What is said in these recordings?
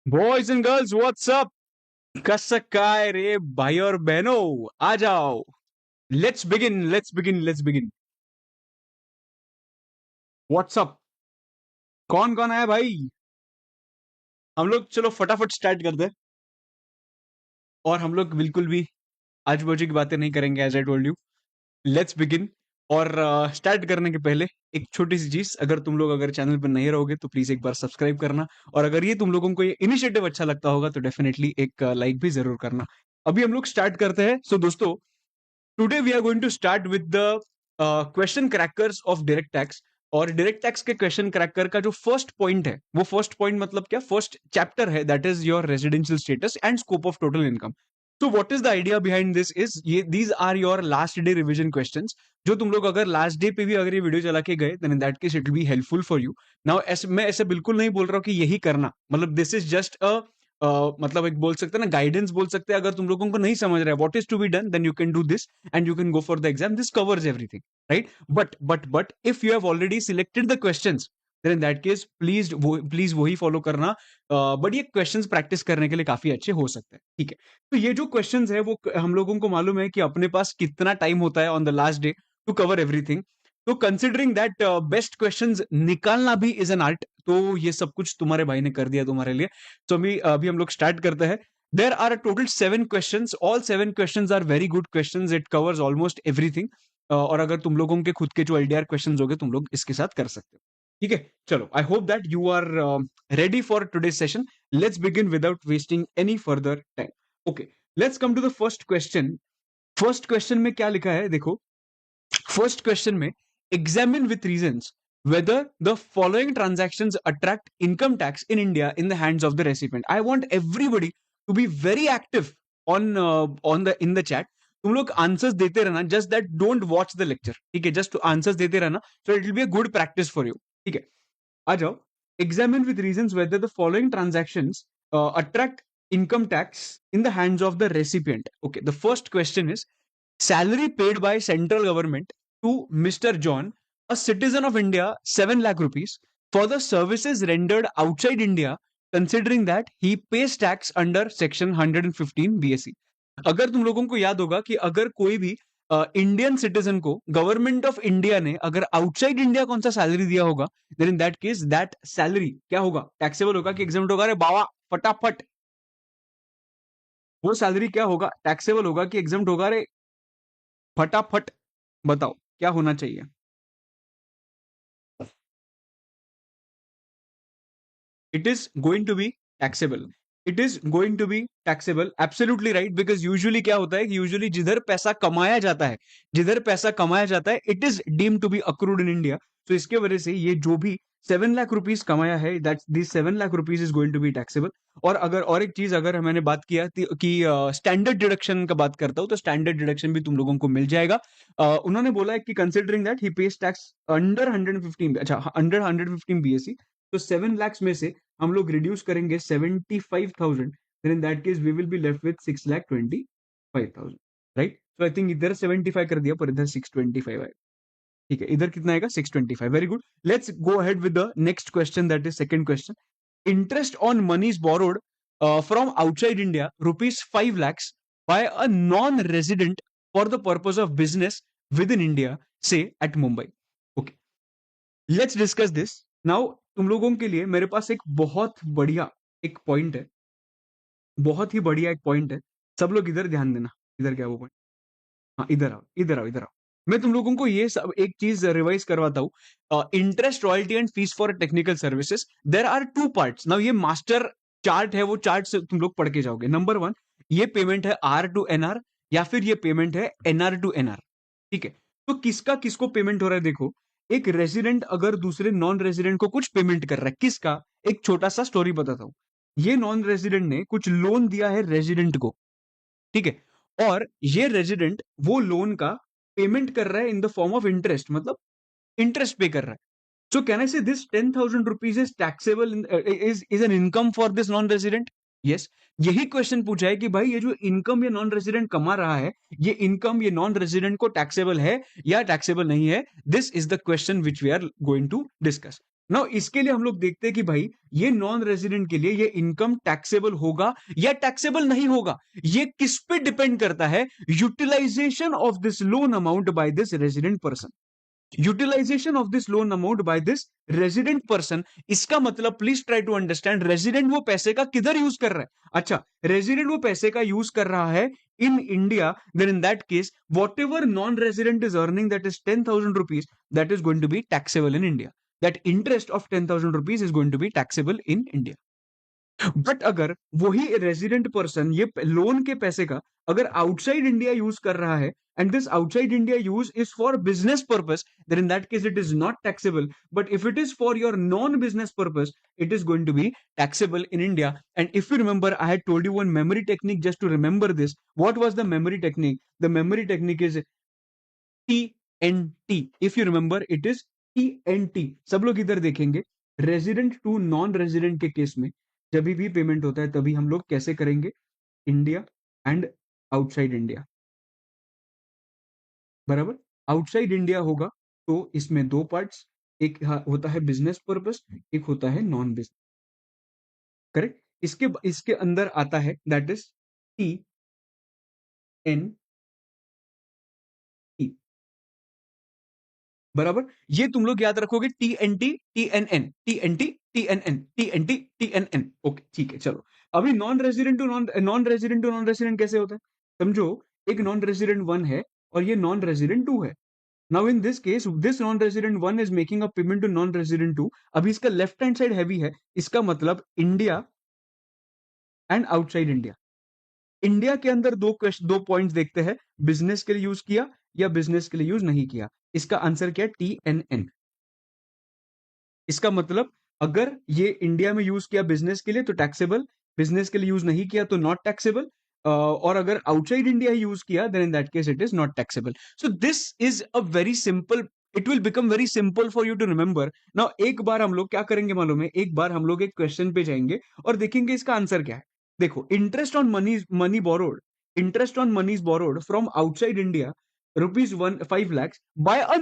Boys and girls WhatsApp. कसं काय रे भाई और बहनों, आ जाओ। Let's begin. व्हाट्सअप। कौन कौन है भाई? हम लोग चलो फटाफट स्टार्ट करते हैं। और हम लोग बिल्कुल भी आजू बाजू की बातें नहीं करेंगे, as I told you. Let's begin. और स्टार्ट करने के पहले एक छोटी सी चीज, अगर चैनल पर नहीं रहोगे तो प्लीज एक बार सब्सक्राइब करना। और अगर ये तुम लोगों को ये इनिशिएटिव अच्छा लगता होगा तो डेफिनेटली एक लाइक भी जरूर करना। अभी हम लोग स्टार्ट करते हैं। सो दोस्तों, today we are going to start with the question crackers of direct tax. और डायरेक्ट टैक्स के क्वेश्चन क्रैकर का जो फर्स्ट पॉइंट है, वो फर्स्ट पॉइंट मतलब क्या, फर्स्ट चैप्टर है, that is your residential status and scope of total income. तो what is the idea behind this is, ये these are your last day revision questions. जो तुम लोग अगर लास्ट डे पे भी अगर ये वीडियो चला के गए, then in that case it will be helpful for you. Now ऐसे मैं ऐसे बिल्कुल नहीं बोल रहा हूँ कि यही करना, मतलब दिस इज जस्ट अ मतलब एक बोल सकते हैं ना, गाइडेंस बोल सकते हैं। अगर तुम लोगों को नहीं समझ रहा है what is to be done, then you can do this and you can go for the exam. This covers everything, right? But if you have already selected the questions, then in that case please वही follow करना। But ये questions practice करने के लिए काफी अच्छे हो सकते हैं, ठीक है? तो ये जो क्वेश्चंस है वो हम लोगों को मालूम है कि अपने पास कितना टाइम होता है on the last day to cover everything. तो कंसिडरिंग दैट बेस्ट क्वेश्चंस निकालना भी इज एन आर्ट, तो ये सब कुछ तुम्हारे भाई ने कर दिया तुम्हारे लिए। तो अभी हम लोग स्टार्ट करते हैं। There are a total 7 questions. All 7 questions are very good questions. It covers almost everything. और अगर तुम लोगों के खुद के जो एलडीआर क्वेश्चंस होंगे, तुम लोग इसके साथ कर सकते हो, ठीक है? चलो, I hope that you are ready for today's session. Let's begin without wasting any further time. Okay, let's come to the first question. First question में क्या लिखा है देखो। फर्स्ट क्वेश्चन में, examine with reasons whether the following transactions attract income tax in India in the hands of the recipient. I want everybody to be very active on the in the chat. तुम लोग answers देते रहना, just that don't watch the lecture, ठीक है? Just answers देते रहना, so it will be a good practice for you, ठीक है? आ जाओ। Examine with reasons whether the following transactions attract income tax in the hands of the recipient. Okay, the first question is, salary paid by central government to Mr. John, a citizen of India, 7 lakh rupees for the services rendered outside India, considering that he pays tax under section 115 BSE. अगर तुम लोगों को याद होगा कि अगर कोई भी इंडियन सिटीजन को गवर्नमेंट ऑफ इंडिया ने अगर आउटसाइड इंडिया कौन सा सैलरी दिया होगा, then in that case that salary क्या होगा, टैक्सेबल होगा कि एग्जाम्प्ट होगा? अरे बाबा फटाफट, वो सैलरी क्या होगा, टैक्सेबल होगा कि एग्जाम्प्ट होगा? अरे फटाफट बताओ क्या होना चाहिए? It is going to be taxable. It is going to be taxable. Absolutely right. Because usually क्या होता है कि यूजुअली जिधर पैसा कमाया जाता है, जिधर पैसा कमाया जाता है, it is deem to be accrued in India. तो इसके वजह से ये जो भी 7 लाख रुपीज कमाया है, that this 7 lakh rupees is going to be taxable. और एक चीज अगर मैंने बात किया कि स्टैंडर्ड डिडक्शन का बात करता हूँ, तो स्टैंडर्ड डिडक्शन भी तुम लोगों को मिल जाएगा। उन्होंने बोला है कि considering that he page tax under 115, अच्छा अंडर 115 बीएससी, तो 7 lakhs में से हम लोग रिड्यूस करेंगे 75,000, then in that case we will be left with 6,25,000, right? तो आई थिंक इधर 75 कर दिया, पर इधर 625 आएगा, ठीक है? इधर कितना आएगा? 625। Very good. Let's go ahead with the next question, that is second question. Interest on moneys borrowed from outside India rupees 5 lakhs by a non resident for the purpose of business with in India, say at Mumbai. Okay, let's discuss this now. तुम लोगों के लिए मेरे पास एक बहुत बढ़िया एक point है, बहुत ही बढ़िया एक पॉइंट है। सब लोग इधर ध्यान देना। इधर क्या वो पॉइंट? हाँ, इधर आओ, इधर आओ, इधर आओ। मैं तुम लोगों को ये सब एक चीज रिवाइज करवाता हूँ। Interest, royalty and fees for technical services, there are 2 parts. Now ये मास्टर चार्ट है, वो चार्ट से तुम लोग पढ़ के जाओगे। नंबर 1, ये पेमेंट है आर टू एनआर, या फिर ये पेमेंट है एनआर टू एनआर, ठीक है? तो किसका किसको पेमेंट हो रहा है देखो। एक रेजिडेंट अगर दूसरे नॉन रेजिडेंट को कुछ पेमेंट कर रहा है, किसका? एक छोटा सा स्टोरी बताता हूं। ये नॉन रेजिडेंट ने कुछ लोन दिया है रेजिडेंट को, ठीक है? और ये रेजिडेंट वो लोन का पेमेंट कर रहा है in the form of interest, मतलब इंटरेस्ट पे कर रहा है। सो can I say this 10,000 rupees is taxable, is an income for this non resident? Yes. यही क्वेश्चन पूछा है कि भाई ये जो इनकम ये नॉन रेजिडेंट कमा रहा है, ये इनकम ये नॉन रेजिडेंट को टैक्सेबल है या टैक्सेबल नहीं है? This is the question which we are going to discuss. Now इसके लिए हम लोग देखते हैं कि भाई ये नॉन रेजिडेंट के लिए ये इनकम टैक्सेबल होगा या टैक्सेबल नहीं होगा, ये किस पे डिपेंड करता है? Utilization of this loan amount by this resident person. Utilization of this loan amount by this resident person, इसका मतलब please try to understand, resident वो पैसे का किधर यूज कर रहा है? अच्छा, रेजिडेंट वो पैसे का यूज कर रहा है in India, then in that case whatever non resident is earning that is 10,000 rupees, that is going to be taxable in India. That interest of 10,000 rupees is going to be taxable in India. But अगर वही resident person ये loan के पैसे का अगर outside India use कर रहा है, and this outside India use is for business purpose, then in that case it is not taxable. But if it is for your non-business purpose, it is going to be taxable in India. And if you remember, I had told you one memory technique just to remember this. What was the memory technique? The memory technique is TNT. If you remember, it is TNT. सब लोग इधर देखेंगे, resident to non resident के case में जब भी payment होता है तभी हम लोग कैसे करेंगे? इंडिया एंड आउटसाइड इंडिया, बराबर। आउटसाइड इंडिया होगा तो इसमें दो पार्ट्स, एक होता है बिजनेस पर्पस, एक होता है नॉन बिजनेस, करेक्ट। इसके इसके अंदर आता है दैट इज TNT, बराबर। ये तुम लोग याद रखोगे, TNT TNN TNT TNN TNT TNN, okay ठीक है। चलो अभी non resident to non resident कैसे होता है? समझो एक नॉन रेजिडेंट वन है और ये नॉन रेजिडेंट टू है। Now in this case this non resident one is making a payment to non resident two. अभी इसका लेफ्ट हैंड साइड हैवी है, इसका मतलब India and outside India. India के अंदर दो पॉइंट्स देखते हैं, बिजनेस के लिए यूज किया या बिजनेस के लिए यूज नहीं किया। इसका आंसर क्या है? TNN। इसका मतलब अगर ये इंडिया में यूज किया बिजनेस के लिए तो टैक्सेबल, बिजनेस के लिए यूज नहीं किया तो नॉट टैक्सेबल, और अगर आउटसाइड इंडिया ही यूज किया then in that case it is not taxable. So this is a very simple, it will become very simple for you to remember. Now एक बार हम लोग क्या करेंगे मालूम है? एक बार हम लोग एक क्वेश्चन पे जाएंगे और देखेंगे इसका आंसर क्या है। देखो, interest on money borrowed, interest on money borrowed from outside India ₹5 lakhs by a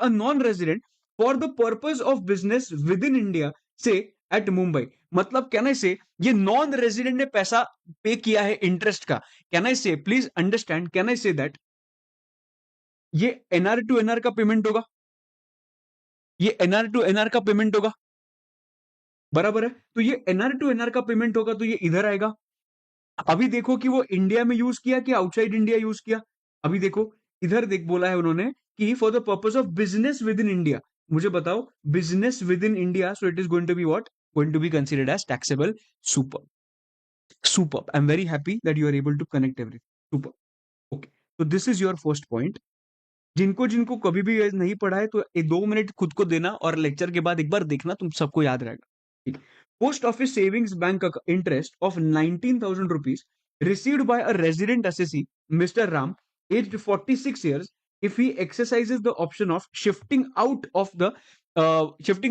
non-resident, for the purpose of business within India, say at Mumbai। मतलब कैन आई से ये नॉन रेजिडेंट ने पैसा पे किया है इंटरेस्ट का। कैन आई से, please understand, can I say that ये एनआर टू एनआर का पेमेंट होगा, ये एनआर टू एनआर का पेमेंट होगा, बराबर है। तो ये एनआर टू एनआर का पेमेंट होगा तो ये इधर आएगा। अभी देखो कि वो इंडिया में यूज किया कि आउटसाइड इंडिया यूज किया। अभी देखो इधर देख, बोला है उन्होंने कि for the purpose of business with in India. मुझे बताओ, business with in India, so it is going to be what? Going to be considered as taxable. Super, super, I am very happy that you are able to connect everything. Super, okay. तो this is your first point. जिनको जिनको कभी भी ये नहीं पढ़ा है तो 2 मिनट खुद को देना और लेक्चर के बाद एक बार देखना, तुम सबको याद रहेगा, ठीक। Post office savings bank interest of 19,000 rupees received by a resident assessee, Mr. Ram, aged 46 years, if he exercises the option of shifting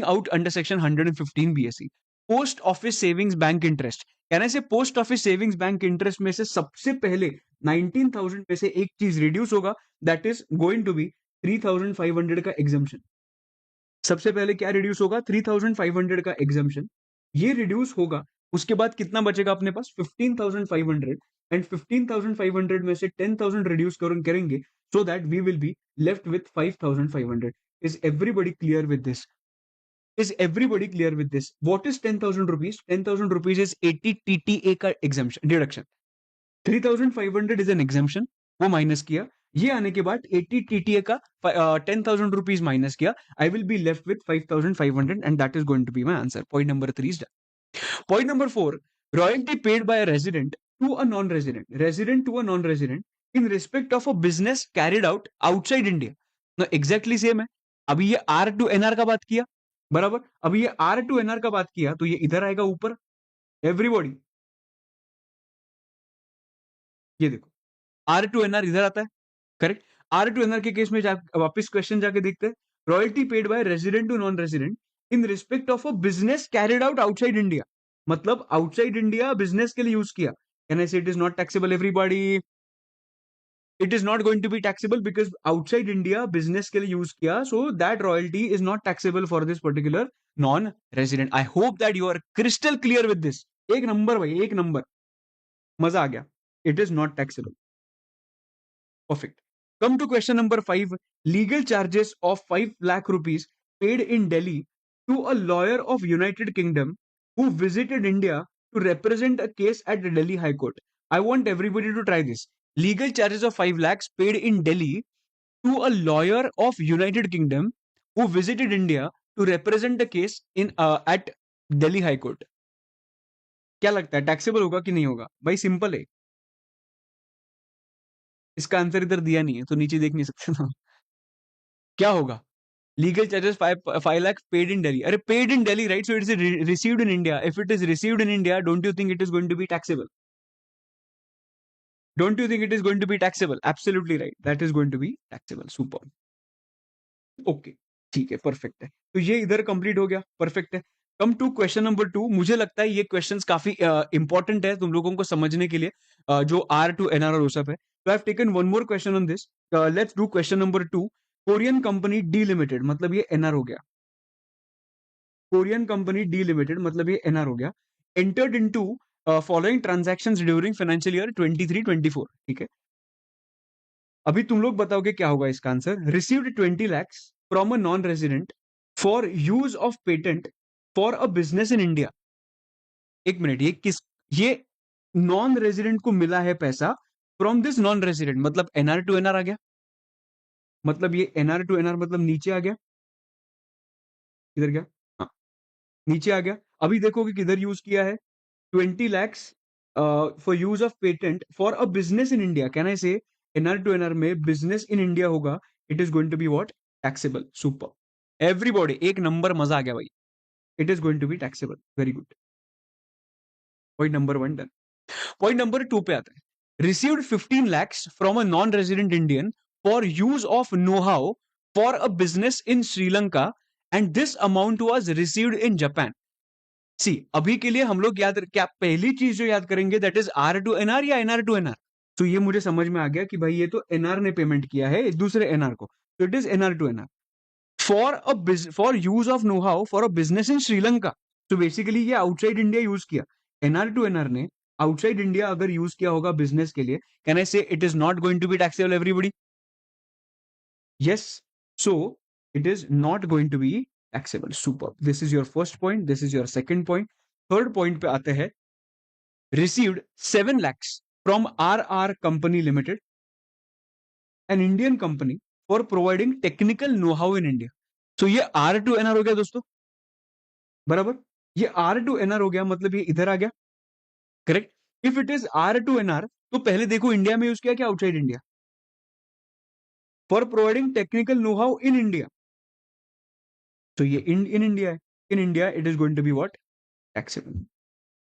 out under section 115 BSE। Post office savings bank interest, कहने से post office savings bank interest में से सबसे पहले 19,000 में से एक चीज रिड्यूस होगा, that is going to be 3,500 का एग्जाम्शन। सबसे पहले क्या रिड्यूस होगा? 3,500 का एग्जाम्शन, ये रिड्यूस होगा। उसके बाद कितना बचेगा अपने पास? 15,500। एंड 15,500 में से 10,000 रिड्यूस करेंगे, so that we will be left with 5,500। Is everybody clear with this? Is everybody clear with this? What is 10,000 rupees? 10,000 rupees is 80 TTA का exemption deduction। 3,500 is an exemption, वो माइनस किया। ये आने के बाद 80 TTA का 10,000 rupees minus किया। I will be left with 5,500 and that is going to be my answer. Point number 3 is done. Point number 4, royalty paid by a resident to a non-resident to a non-resident in respect of a business carried out outside India। ना exactly same है। अभी ये R to NR का बात किया, बराबर। अभी ये R to NR का बात किया तो ये इधर आएगा ऊपर। एवरीबॉडी ये देखो, आर टू एनआर इधर आता है, करेक्ट। आर टू एनआर के केस में वापस क्वेश्चन जाके देखते हैं। Royalty paid by resident to non resident in respect of a business carried out outside India, मतलब आउटसाइड इंडिया बिजनेस के लिए यूज किया। Can I say it is not taxable? Everybody it is not going to be taxable because outside India business के लिए use किया, so that royalty is not taxable for this particular non resident. I hope that you are crystal clear with this. एक number भाई, एक number, मजा आ गया. It is not taxable. Perfect. Come to question number 5. Legal charges of 5 lakh rupees paid in Delhi to a lawyer of United Kingdom who visited India to represent a case at the Delhi High Court. I want everybody to try this. Legal charges of 5 lakhs paid in Delhi to a lawyer of United Kingdom who visited India to represent a case in at Delhi High Court. क्या लगता है taxable होगा कि नहीं होगा? भाई simple है. इसका आंसर इधर दिया नहीं है तो नीचे देख नहीं सकते ना. क्या होगा? Legal charges 5 lakh paid in Delhi. अरे paid in Delhi, right? So it is received in India. If it is received in India, don't you think it is going to be taxable? Don't you think it is going to be taxable? Absolutely right, that is going to be taxable. Super. Okay, ठीक है, perfect है. तो ये इधर complete हो गया, perfect है. Come to question number 2. मुझे लगता है ये क्वेश्चंस काफी इंपॉर्टेंट है तुम लोगों को समझने के लिए, जो आर टू एनआर और ओसप है. तो I have taken one more question on this. Let's do question number 2. Korean company D limited, मतलब ये एनआर हो गया. कोरियन कंपनी डी लिमिटेड मतलब ये एनआर हो गया. Entered into following transactions during financial year 23-24. ठीक है. अभी तुम लोग बताओगे क्या होगा इसका answer. Received 20 lakhs from a non resident for use of patent for a business in India. एक मिनट, ये नॉन रेजिडेंट को मिला है पैसा फ्रॉम दिस नॉन रेजिडेंट, मतलब एनआर टू एनआर आ गया. मतलब ये एनआर टू एनआर मतलब नीचे आ गया. किधर गया? हाँ, नीचे आ गया. अभी देखोगे किधर यूज किया है. 20 lakhs for use of patent for a business in India. Can I say NR to NR में बिजनेस इन इंडिया होगा. It is going to be what? Taxable. Super. Everybody एक नंबर, मजा आ गया भाई. It is going to be taxable. Very good. Point number 1 done. Point number 2 पे आता है. Received 15 lakhs from a non resident Indian for use of know how for a business in Sri Lanka and this amount was received in Japan. See, अभी के लिए हम लोग क्या पहली चीज जो याद करेंगे that is R to NR या एनआर टू एनआर. तो ये मुझे समझ में आ गया कि भाई ये तो एनआर ने पेमेंट किया है दूसरे एनआर को, तो it is NR to NR for use of know how for a business in Sri Lanka. तो बेसिकली ये आउटसाइड इंडिया यूज किया. एनआर टू एनआर ने आउटसाइड इंडिया अगर यूज किया होगा बिजनेस के लिए, can I say it is not going to be taxable everybody? Yes. So it is not going to be taxable. Super. This is your first point, this is your second point. Third point पे आते हैं. Received 7 lakhs from R R company limited, an Indian company, for providing technical know how in India. So ये are to NR हो गया दोस्तों, बराबर. ये are to NR हो गया, मतलब ये इधर आ गया. Correct. If it is R to NR तो पहले देखो इंडिया में यूज किया क्या outside India? For providing technical know how in India. तो ये इन इंडिया है. In India it is going to be what? Taxable.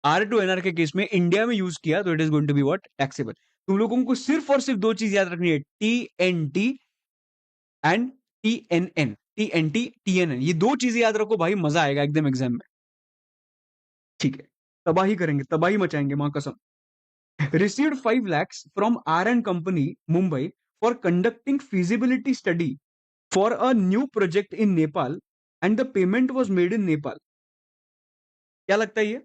R to NR के केस में इंडिया में यूज किया तो it is going to be what? Taxable. तुम लोगों को सिर्फ और सिर्फ दो चीज याद रखनी है. TNT and TNN. TNT TNN, ये दो चीजें याद रखो भाई, मजा आएगा एकदम एग्जाम में. ठीक है, तबाही करेंगे, तबाही मचाएंगे, मां कसम. Received 5 lakhs from R&D Company, Mumbai, for conducting feasibility study for a new project in Nepal, and the payment was made in Nepal. क्या लगता है ये?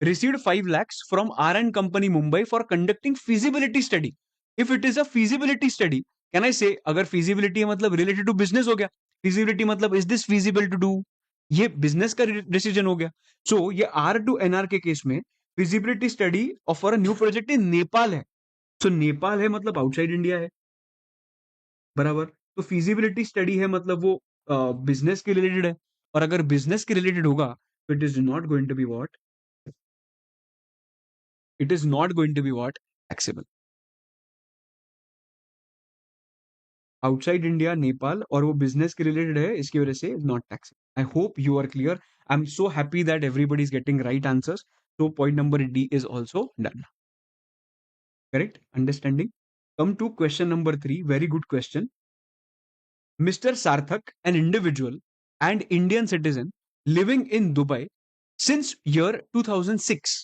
Received 5 lakhs from R&D Company, Mumbai, for conducting feasibility study. If it is a feasibility study, can I say अगर feasibility है मतलब related to business हो गया. Feasibility मतलब is this feasible to do? ये business का decision हो गया. So ये R to NR के केस में feasibility study for a new project in Nepal है. सो नेपाल है मतलब आउटसाइड इंडिया है, बराबर. तो फिजिबिलिटी स्टडी है मतलब वो बिजनेस के रिलेटेड है, और अगर बिजनेस के रिलेटेड होगा तो it is not going to be what? It is not going to be what? Taxable. Outside India, Nepal, और वो बिजनेस के रिलेटेड है, इसकी वजह से not taxable. I hope you are clear. I am so happy that everybody is getting right answers. तो point number D is also done. Correct understanding. Come to question number 3. Very good question. Mr. Sarthak, an individual and Indian citizen living in Dubai since year 2006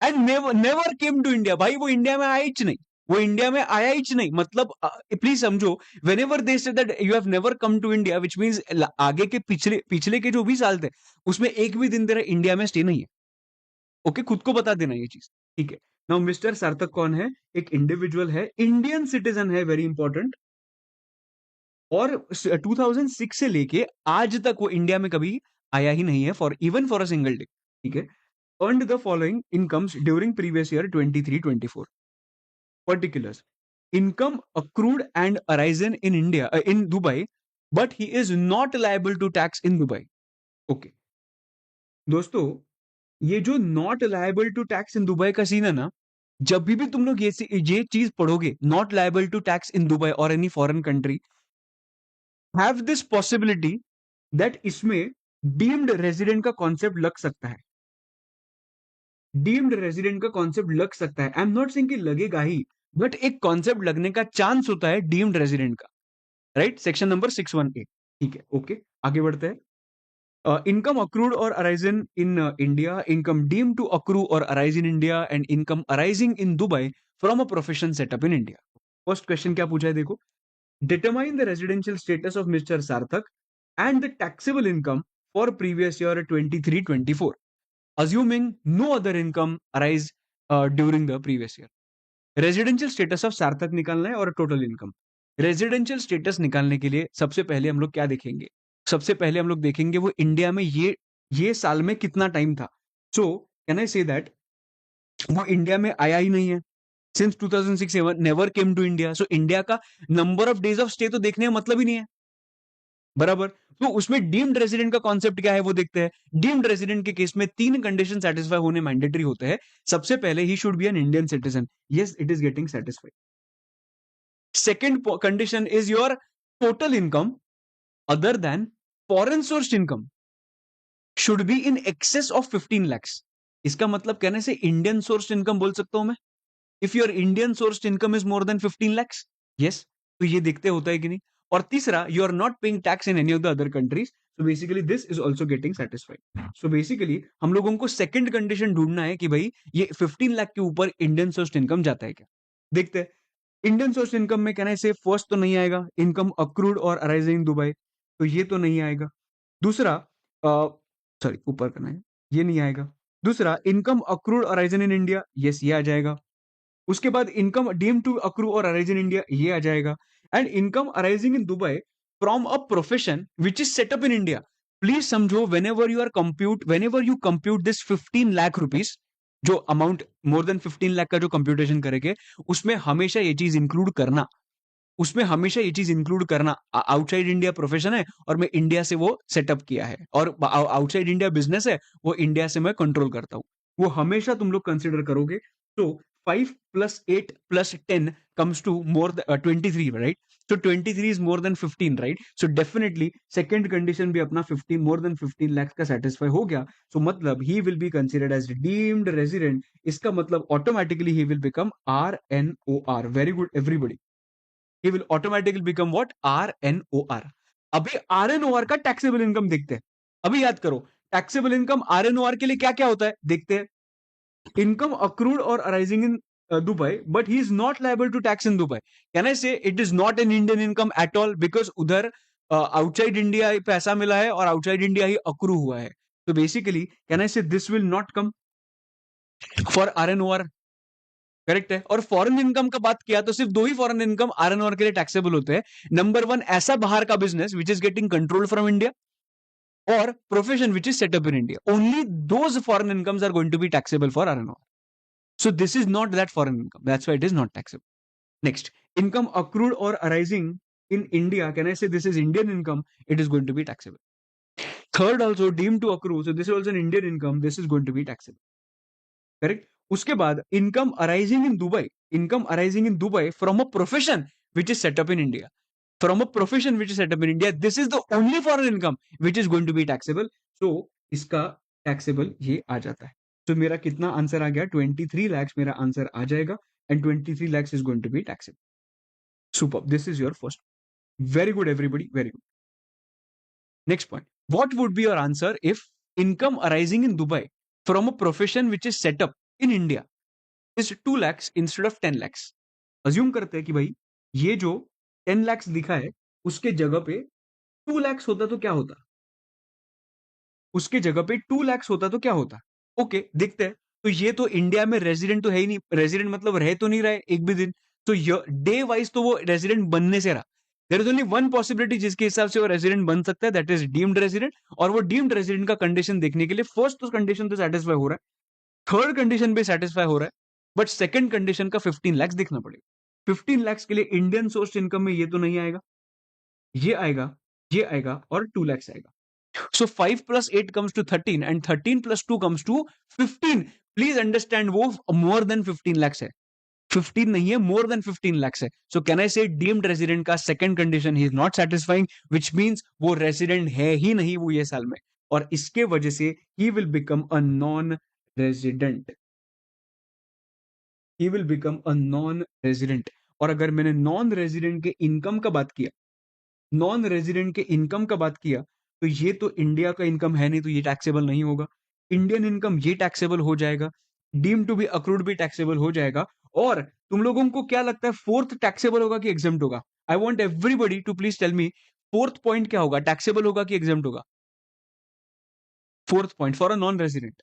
and never came to India. भाई वो India में आया ही नहीं. वो India में आया ही नहीं, मतलब प्लीज समझो, whenever they say that you have never come to India, which means आगे के पिछले पिछले के जो भी साल थे उसमें एक भी दिन तेरा इंडिया में स्टे नहीं है। ओके, खुद को बता देना ये चीज, ठीक है। नाउ मिस्टर सार्थक कौन है? एक इंडिविजुअल है, इंडियन सिटीजन है, वेरी इंपॉर्टेंट, और 2006 से लेके आज तक वो इंडिया में कभी आया ही नहीं है, for even for a single day, ठीक है। earned the following incomes during previous year 23-24. Particulars: income accrued and arisen in India, in Dubai, but he is not liable to tax in Dubai. Okay, दोस्तों, ये जो not liable to tax in Dubai का scene है ना, जब भी तुम लोग ये चीज पढ़ोगे, not liable to tax in Dubai or any foreign country, have this possibility that इसमें डीम्ड रेजिडेंट का कॉन्सेप्ट लग सकता है। डीम्ड रेजिडेंट का कॉन्सेप्ट लग सकता है, आई एम नॉट सेइंग कि लगेगा ही, बट एक कॉन्सेप्ट लगने का चांस होता है डीम्ड रेजिडेंट का, राइट? सेक्शन नंबर 618, ठीक है। ओके, आगे बढ़ते हैं। Income accrued or arising in India, income deemed to accrue or arise in India, and income arising in Dubai from a profession set up in India. First question क्या पूछा है देखो, determine the residential status of Mr. Sarthak and the taxable income for previous year 23-24, assuming no other income arise during the previous year. Residential status of सार्थक निकालना है और total income. Residential status निकालने के लिए सबसे पहले हम लोग क्या देखेंगे? सबसे पहले हम लोग देखेंगे वो इंडिया में ये साल में कितना टाइम था। सो कैन आई से दैट वो इंडिया में आया ही नहीं है since 2006, never came to India. So India का number of days of stay तो देखने का मतलब ही नहीं है, बराबर। तो उसमें डीम्ड रेजिडेंट का कॉन्सेप्ट क्या है वो देखते हैं। डीम्ड रेजिडेंट के केस में 3 कंडीशन सेटिस्फाई होने मैंडेटरी होते हैं। सबसे पहले ही should be an Indian citizen, yes it is getting satisfied. Second condition is your total income other than foreign sourced income should be in excess of 15 lakhs. इसका मतलब कहने से इंडियन सोर्स इनकम बोल सकता हूं मैं। If your Indian source income is more than 15 lakhs, yes, तो ये देखते होता है कि नहीं। और तीसरा, you are not paying tax in any of the other countries, so basically this is also getting satisfied. So basically हम लोगों को सेकंड कंडीशन ढूंढना है कि भाई ये 15 लाख के ऊपर इंडियन सोर्स इनकम जाता है क्या, देखते हैं। इंडियन सोर्स इनकम में कहना है फर्स्ट तो नहीं आएगा, इनकम अक्रूड और अराइजिंग इन दुबई, तो ये तो नहीं आएगा। दूसरा, सॉरी ऊपर करना है, ये नहीं आएगा। दूसरा, income accrued arising in India, yes ये आ जाएगा। उसके बाद income deem to accrue or arise in India, ये आ जाएगा। And income arising in Dubai from a profession which is setup in India. Please समझो, whenever you compute this 15 lakh rupees, जो अमाउंट मोर देन 15 लाख का जो computation करेंगे, उसमें हमेशा ये चीज इंक्लूड करना, उसमें हमेशा ये चीज इंक्लूड करना आउटसाइड इंडिया प्रोफेशन है और मैं इंडिया से वो सेटअप किया है, और आउटसाइड इंडिया बिजनेस है, वो इंडिया से मैं कंट्रोल करता हूं, वो हमेशा तुम लोग कंसिडर करोगे। तो 5 + 8 + 10 comes to more than 23, right? So 23 is more than 15, right? So definitely second condition भी अपना 15 more than 15 lakhs का satisfy हो गया। So मतलब he will be considered as deemed resident। इसका मतलब automatically he will become RNOR। Very good everybody, he will automatically become what? RNOR। अभी RNOR का टैक्सेबल इनकम देखते हैं। अभी याद करो, टैक्सेबल इनकम RNOR के लिए क्या क्या होता है देखते हैं। इनकम अक्रूड और arising in Dubai, but he is not liable to tax in Dubai. Can I say it is not an Indian income at all, because उधर आउटसाइड इंडिया पैसा मिला है और आउटसाइड इंडिया ही अक्रू हुआ है। तो basically can I say this will not come for RNOR, correct है। और फॉरेन इनकम का बात किया तो सिर्फ 2 ही फॉरेन इनकम RNOR के लिए टैक्सेबल होते हैं। नंबर 1, ऐसा बाहर का business which is getting control from India, और profession which is setup in India. Only those foreign incomes are going to be taxable for RNOR। So this is not that foreign income. That's why it is not taxable. Next, income accrued or arising in India. Can I say this is Indian income? It is going to be taxable. Third, also deemed to accrue. So this is also an Indian income. This is going to be taxable. Correct? उसके बाद income arising in Dubai. Income arising in Dubai from a profession which is set up in India. From a profession which is set up in India. This is the only foreign income which is going to be taxable. So इसका taxable ये आ जाता है। तो मेरा कितना answer आ गया? 23 lakhs मेरा answer आ जाएगा, and 23 lakhs is going to be taxable. Superb. This is your first. Very good, everybody. Very good. Next point. What would be your answer if income arising in Dubai from a profession which is set up in India is 2 lakhs instead of 10 lakhs? Assume करते हैं कि भाई ये जो 10 lakhs लिखा है उसके जगह पे 2 lakhs होता तो क्या होता, उसके जगह पे 2 lakhs होता तो क्या होता। ओके देखते हैं। तो ये तो इंडिया में रेजिडेंट तो है ही नहीं, रेजिडेंट मतलब रह तो नहीं रहा है एक भी दिन, तो डे वाइज तो वो रेजिडेंट बनने से रहा। There is only one possibility जिसके हिसाब से वो रेजिडेंट बन सकता है, दैट इज डीम्ड रेजिडेंट। और वो डीम्ड रेजिडेंट का कंडीशन देखने के लिए फर्स्ट तो कंडीशन तो सेटिस्फाई हो रहा है, थर्ड कंडीशन भी सेटिस्फाई हो रहा है, बट सेकंड कंडीशन का 15 lakhs देखना पड़ेगा। 15 lakhs के लिए इंडियन सोर्स इनकम में ये तो नहीं आएगा, ये आएगा, ये आएगा और 2 lakhs आएगा। So 5 plus 8 comes to 13 and 13 plus 2 comes to 15. Please understand वो more than 15 lakhs है, 15 नहीं है, more than 15 lakhs है. So can I say deemed resident का second condition he is not satisfying, which means वो resident है ही नहीं वो ये साल में, और इसके वजह से he will become a non-resident. He will become a non-resident. और अगर मैंने नॉन रेजिडेंट के इनकम का बात किया, नॉन रेजिडेंट के इनकम का बात किया, तो ये तो इंडिया का इनकम है नहीं, तो ये टैक्सेबल नहीं होगा। इंडियन इनकम ये टैक्सेबल हो जाएगा, डीम टू बी अक्रूड भी टैक्सेबल हो जाएगा। और तुम लोगों को क्या लगता है फोर्थ टैक्सेबल होगा कि एग्जेम्प्ट होगा? I want everybody to please tell me, fourth point क्या होगा, टैक्सेबल होगा कि एग्जेम्प्ट होगा? Fourth point for a non resident.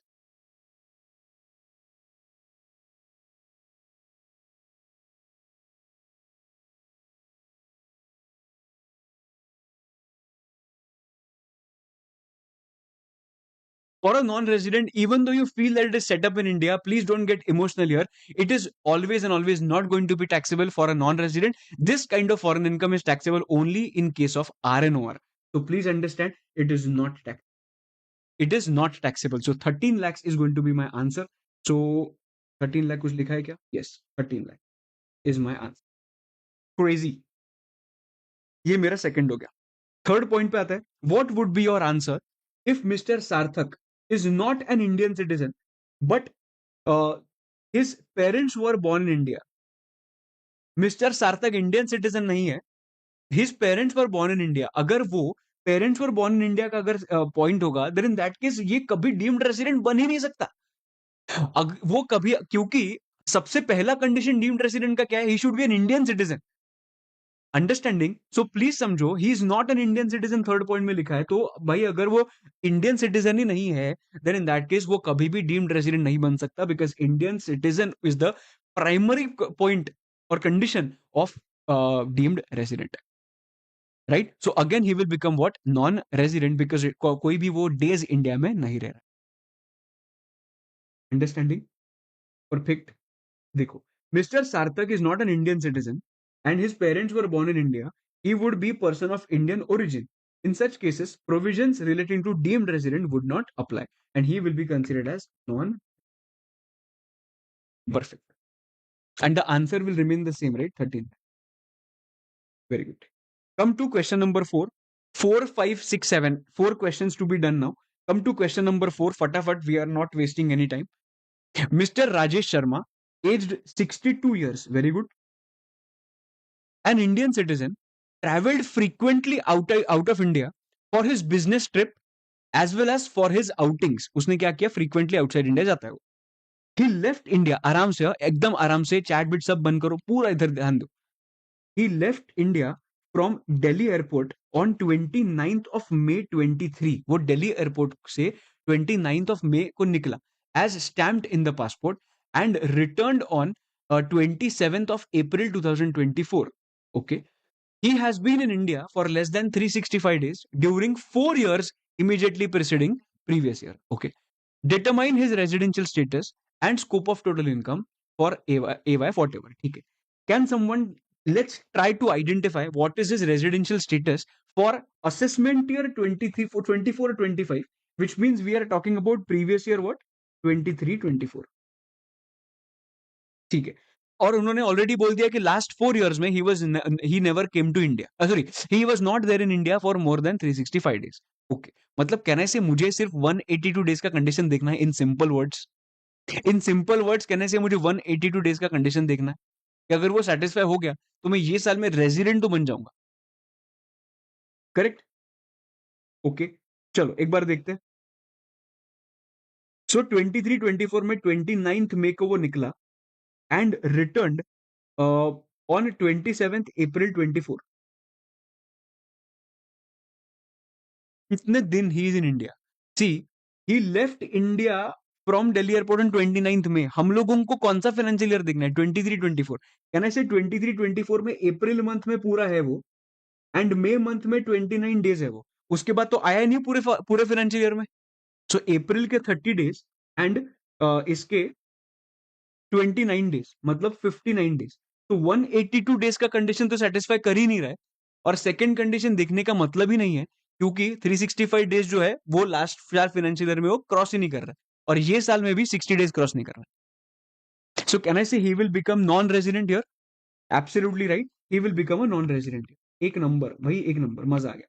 For a non-resident, even though you feel that it is set up in India, please don't get emotional here. It is always and always not going to be taxable for a non-resident. This kind of foreign income is taxable only in case of RNOR. So please understand, it is not tax. It is not taxable. So 13 lakhs is going to be my answer. So 13 lakh कुछ लिखा है क्या? Yes, 13 lakh is my answer. Crazy. ये मेरा second हो गया। Third point पे आता है, what would be your answer if mister Sarthak is not an Indian citizen but his parents were born in India. Mister Sarthak Indian citizen नहीं है, his parents were born in India. अगर वो parents were born in India का अगर point होगा, then in that case ये कभी deemed resident बन ही नहीं सकता। वो कभी, क्योंकि सबसे पहला कंडीशन डीम्ड रेसिडेंट का क्या है, he should be an Indian citizen. Understanding? So please समझो, he is not an Indian citizen, third point में लिखा है। तो भाई अगर वो इंडियन सिटीजन ही नहीं है, देन इन दैट केस वो कभी भी डीम्ड रेजिडेंट नहीं बन सकता, because Indian citizen is the primary point और condition of deemed resident, right? So again he will become what, non resident, because कोई भी वो डेज इंडिया में नहीं रह रहा। अंडरस्टैंडिंग? परफेक्ट। देखो, Mr. Sarthak is not an Indian citizen and his parents were born in India. He would be person of Indian origin. In such cases, provisions relating to deemed resident would not apply and he will be considered as non-perfect. And the answer will remain the same, right? 13. Very good. Come to question number 4. 4, 5, 6, 7. 4 questions to be done now. Come to question number 4. Fatafat, we are not wasting any time. Mr. Rajesh Sharma, aged 62 years. Very good. An Indian citizen, traveled frequently out of India for his business trip as well as for his outings. उसने क्या किया, frequently outside India जाता है वो। He left India, आराम से, एकदम आराम से, चैट बिट सब बंद करो, पूरा इधर ध्यान दो। He left India from Delhi airport on 29th of May 23. वो दिल्ली एयरपोर्ट से 29th of May को निकला, as stamped in the passport, and returned on 27th of April 2024. Okay. He has been in India for less than 365 days during 4 years immediately preceding previous year. Okay. Determine his residential status and scope of total income for AY whatever. Okay. Can someone, let's try to identify what is his residential status for assessment year 23 for 24 or 25, which means we are talking about previous year what, 23-24. ठीक है। और उन्होंने already बोल दिया कि last 4 years में he never came to India, sorry, he was not there in India for more than 365 days. Okay, मतलब कहने से मुझे सिर्फ 182 डेज का कंडीशन देखना है in simple words. In simple words कहने से मुझे 182 डेज का कंडीशन देखना है कि अगर वो सेटिस्फाई हो गया तो मैं ये साल में रेजिडेंट तो बन जाऊंगा। करेक्ट? ओके, चलो एक बार देखते हैं। सो 23-24 में 29th मई को वो निकला and return on 27th April 24. कितने दिन he is in India? See, he left India from Delhi airport on 29th में। हम लोगों को कौन सा फाइनेंशियल ईयर देखना है? 23-24। कैन आई से 23-24 में अप्रैल मंथ में पूरा है वो, एंड मई मंथ में 29 डेज है वो। उसके बाद तो आया नहीं पूरे पूरे फाइनेंशियल ईयर में। सो अप्रैल के 30 डेज एंड इसके 29 डेज, मतलब 59 डेज। तो 182 डेज का कंडीशन तो सेटिस्फाई कर ही नहीं रहा है, और सेकंड कंडीशन देखने का मतलब ही नहीं है, क्योंकि 365 डेज जो है वो लास्ट चार फाइनेंशियल ईयर में वो क्रॉस ही नहीं कर रहा है, और ये साल में भी 60 डेज क्रॉस नहीं कर रहा है। सो कैन आई से he will become non resident here? Absolutely right, he will become a non resident. एक नंबर भाई, एक नंबर, मजा आ गया।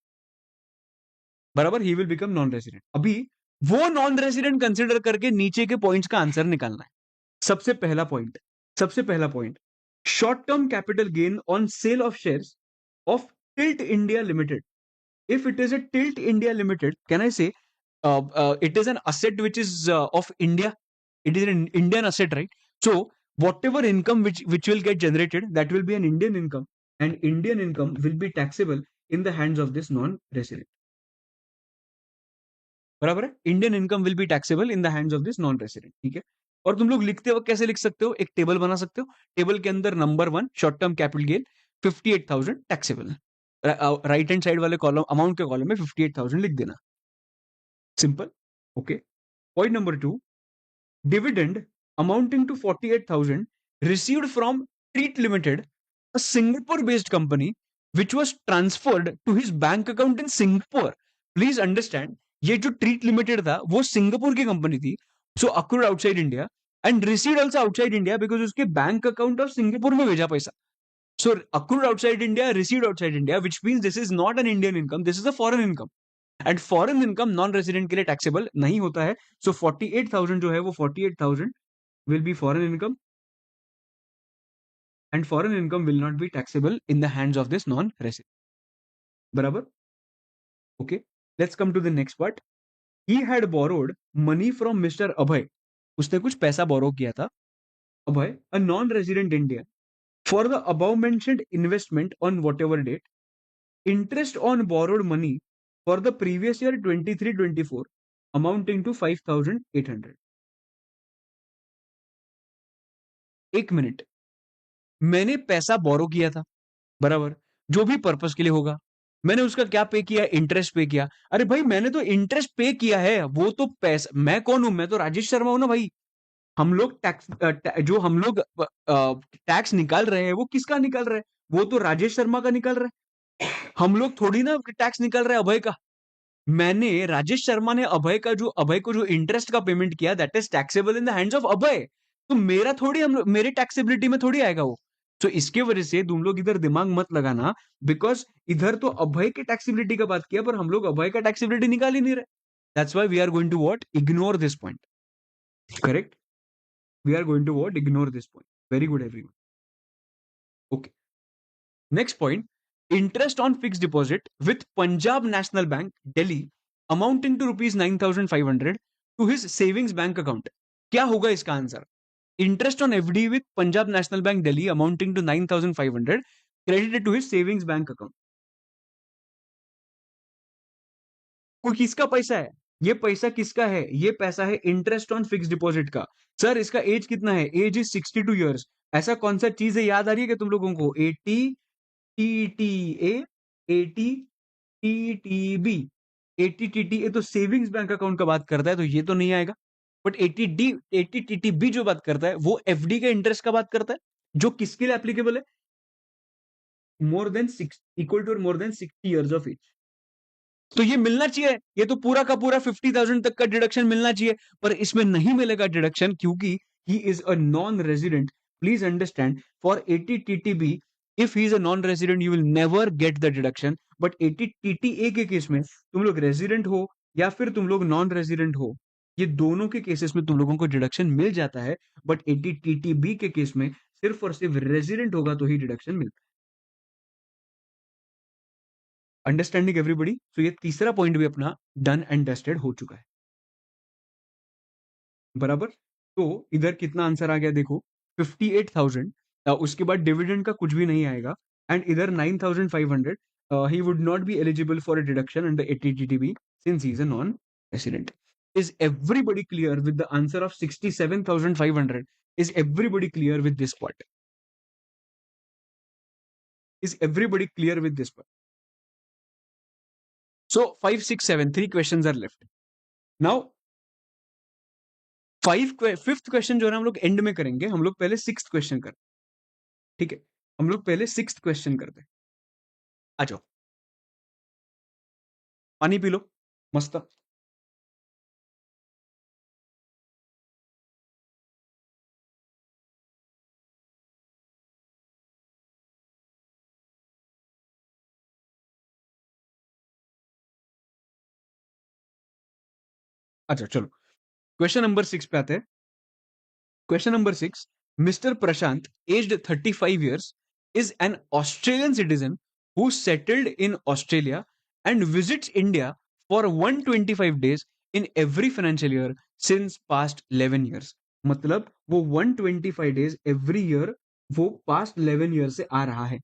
बराबर, ही विल बिकम नॉन रेजिडेंट। अभी वो नॉन रेजिडेंट कंसिडर करके नीचे के पॉइंट्स का आंसर निकालना है। सबसे पहला पॉइंट, सबसे पहला point, short term capital gain on sale of shares of tilt India limited. If it is a Tilt India Limited, can I say it is an asset which is of India? It is an Indian asset, right? So whatever income which will get generated, that will be an Indian income, and Indian income will be taxable in the hands of this non-resident. बराबर है, Indian income will be taxable in the hands of this non resident. ठीक है, और तुम लोग लिखते हो कैसे लिख सकते हो? एक टेबल बना सकते हो, टेबल के अंदर number 1 short term capital gain 58,000 taxable, right hand side वाले कॉलम, अमाउंट के कॉलम में 58,000 लिख देना, simple. Okay, point number 2, dividend amounting to 48,000 received from Treat Limited, a Singapore-based company, which was transferred to his bank account in Singapore. Please understand, ये जो Treat Limited था वो Singapore की company थी, so accrued outside India and received also outside India because उसके bank account of Singapore में भेजा पैसा। So accrued outside India, received outside India, which means this is not an Indian income, this is a foreign income. And foreign income non resident के लिए taxable नहीं होता है। सो 48,000 जो है वो 48,000 will be foreign income, and foreign income will not be taxable in the hands of this non resident. बराबर, okay. Let's come to the next part. He had borrowed money from mister Abhay, उसने कुछ पैसा borrow किया था, Abhay, a non resident India, for the above mentioned investment on whatever date, interest on borrowed money for the previous year 23-24 amounting to 5,800। एक minute, मैंने पैसा borrow किया था, बराबर, जो भी पर्पस के लिए होगा, मैंने उसका क्या पे किया? इंटरेस्ट पे किया। अरे भाई मैंने तो इंटरेस्ट पे किया है, वो तो पैसा, मैं कौन हूं? मैं तो राजेश शर्मा हूं ना भाई। हम लोग टैक्स जो हम लोग टैक्स निकाल रहे हैं वो किसका निकाल रहे हैं? वो तो राजेश शर्मा का निकाल रहे हैं। हम लोग थोड़ी ना टैक्स निकाल रहे हैं अभय का। मैंने, राजेश शर्मा ने अभय का जो, अभय को जो इंटरेस्ट का पेमेंट किया, that is taxable in the hands of Abhay. तो मेरा थोड़ी, हम मेरे टैक्सेबिलिटी में थोड़ी आएगा वो। तो इसके वजह से तुम लोग इधर दिमाग मत लगाना, बिकॉज इधर तो अभय के टैक्सेबिलिटी का बात किया, पर हम लोग अभय का टैक्सेबिलिटी निकाल ही नहीं रहे। That's why we are going to what, ignore this point. Correct, we are going to what, ignore this point. Very good everyone. Okay, next point, interest on fixed deposit with Punjab National Bank, Delhi, amounting to rupees 9,500 to his savings bank account। क्या होगा इसका answer? Interest on FD with Punjab National Bank Delhi amounting to 9,500 credited to his savings bank account. कोई किसका पैसा है? ये पैसा किसका है? ये पैसा है इंटरेस्ट ऑन फिक्स डिपॉजिट का। सर इसका एज कितना है? Age is 62 years. ऐसा कौन सा चीज है, याद आ रही है क्या तुम लोगों को? 80 टीटीए, 80 टीटीबी, 80 टीटीए तो सेविंग्स बैंक अकाउंट का बात करता है, तो ये तो नहीं आएगा। बट 80 टीटीबी जो बात करता है वो एफडी के इंटरेस्ट का बात करता है, जो किसके लिए एप्लीकेबल है? मोर देन 6, इक्वल टू और more than 60 years of age. तो ये मिलना चाहिए, ये तो पूरा का पूरा 50,000 तक का डिडक्शन मिलना चाहिए, पर इसमें नहीं मिलेगा डिडक्शन, क्योंकि ही is a non resident. Please understand, for 80 TTB if he is a non resident you will never get the deduction, but 80 TTA के केस में तुम लोग रेजिडेंट हो या फिर तुम लोग नॉन रेजिडेंट हो, ये दोनों के केसेस में तुम लोगों को डिडक्शन मिल जाता है। बट 80 टीटीबी के केस में सिर्फ और सिर्फ रेजिडेंट होगा तो ही डिडक्शन मिलता है। Understanding everybody? तो ये तीसरा पॉइंट भी अपना डन एंड डस्टेड हो चुका है। बराबर, तो इधर कितना आंसर आ गया देखो, 58,000 उसके बाद डिविडेंड का कुछ भी नहीं आएगा, एंड इधर 9,500 he would not be eligible for a deduction under 80TTB since he is a non-resident. Is everybody clear with the answer of 67,500? Is everybody clear with this part? Is everybody clear with this part? So 5, 6, 7, 3 questions are left. Now fifth question जो है हम लोग and में करेंगे, हम लोग पहले sixth question कर, ठीक है, हम लोग पहले सिक्स्थ क्वेश्चन करते हैं। आ जाओ, पानी पी लो मस्त। अच्छा चलो, क्वेश्चन नंबर 6 पे आते हैं। Question number 6, mister Prashant aged 35 years is an Australian citizen who settled in Australia and visits India for 125 days in every financial year since past 11 years. मतलब वो 125 days every year वो past 11 years से आ रहा है,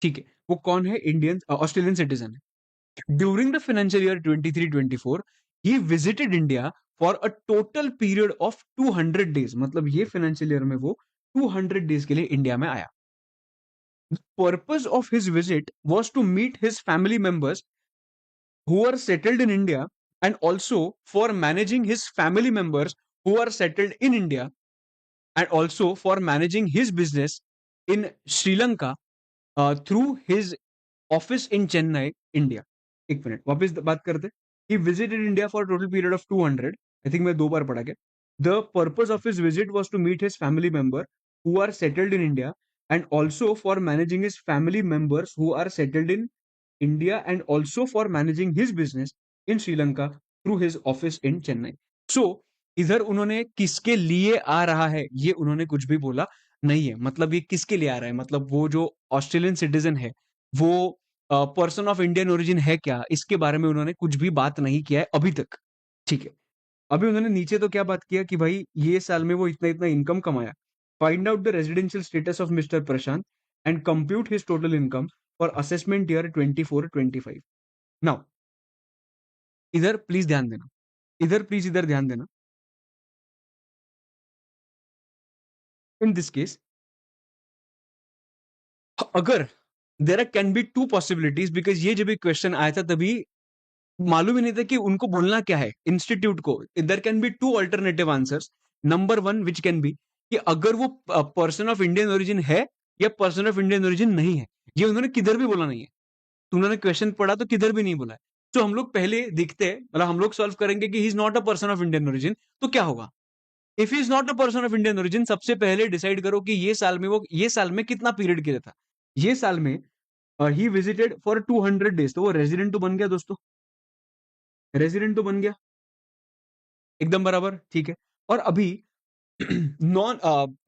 ठीक है। वो कौन है? इंडियन ऑस्ट्रेलियन सिटीजन है। During the financial year 23-24 he visited India for a total period of 200 days, मतलब ये फाइनेंशियल ईयर में वो 200 डेज के लिए इंडिया में आया। The purpose of his visit was to meet his family members who are settled in India, and also for managing his family members who are settled in India, and also for managing his business in Sri Lanka through his office in Chennai India. एक minute वापस बात करते। He visited India for total period of 200, I think मैं 2 बार पढ़ा गया। The purpose of his visit was to meet his family member who are settled in India, and also for managing his family members who are settled in India, and also for managing his business in Sri Lanka through his office in Chennai. सो इधर उन्होंने किसके लिए आ रहा है ये उन्होंने कुछ भी बोला नहीं है, मतलब ये किसके लिए आ रहा है, मतलब वो जो ऑस्ट्रेलियन सिटीजन है वो पर्सन ऑफ इंडियन ओरिजिन है क्या, इसके बारे में उन्होंने कुछ भी बात नहीं किया है अभी तक, ठीक है। अभी उन्होंने नीचे तो क्या बात किया कि भाई ये साल में वो इतना इतना इनकम कमाया। Find out the residential status of mister Prashant and compute his total income for assessment year 24-25। Now इधर प्लीज ध्यान देना, इधर प्लीज इधर ध्यान देना। इन दिस केस अगर there can be two possibilities, because ये जब क्वेश्चन आया था तभी मालूम ही नहीं था कि उनको बोलना क्या है इंस्टीट्यूट को। There can be two alternative answers. Number one which can be कि अगर वो पर्सन ऑफ इंडियन ओरिजिन है या पर्सन ऑफ इंडियन ओरिजिन नहीं है, ये उन्होंने किधर भी बोला नहीं है। तो उन्होंने क्वेश्चन पढ़ा तो किधर भी नहीं बोला है। तो हम लोग पहले देखते हैं, मतलब हम लोग सॉल्व करेंगे कि ही is not a person of Indian origin, तो क्या होगा। If he is not a person of Indian origin, सबसे पहले डिसाइड करो कि ये साल में कितना पीरियड के लिए था। ये साल में ही विजिटेड फॉर 200 डेज, तो वो रेजिडेंट तो बन गया दोस्तों, रेजिडेंट तो बन गया एकदम बराबर, ठीक है। और अभी non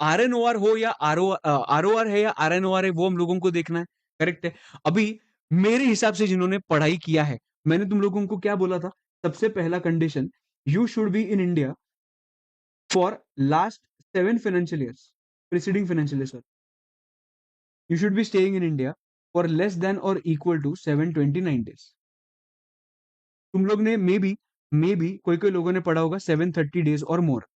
R N O R हो या आर ओ आर है या आर एन ओ आर है, वो हम लोगों को देखना है, करेक्ट है। अभी मेरे हिसाब से जिन्होंने पढ़ाई किया है, मैंने तुम लोगों को क्या बोला था, सबसे पहला condition, you should be in India for last 7 financial years, preceding financial year, you should be staying in India for less than और इक्वल टू 729 डेज। तुम लोग ने मे बी कोई कोई लोगों ने पढ़ा होगा 730 डेज और मोर,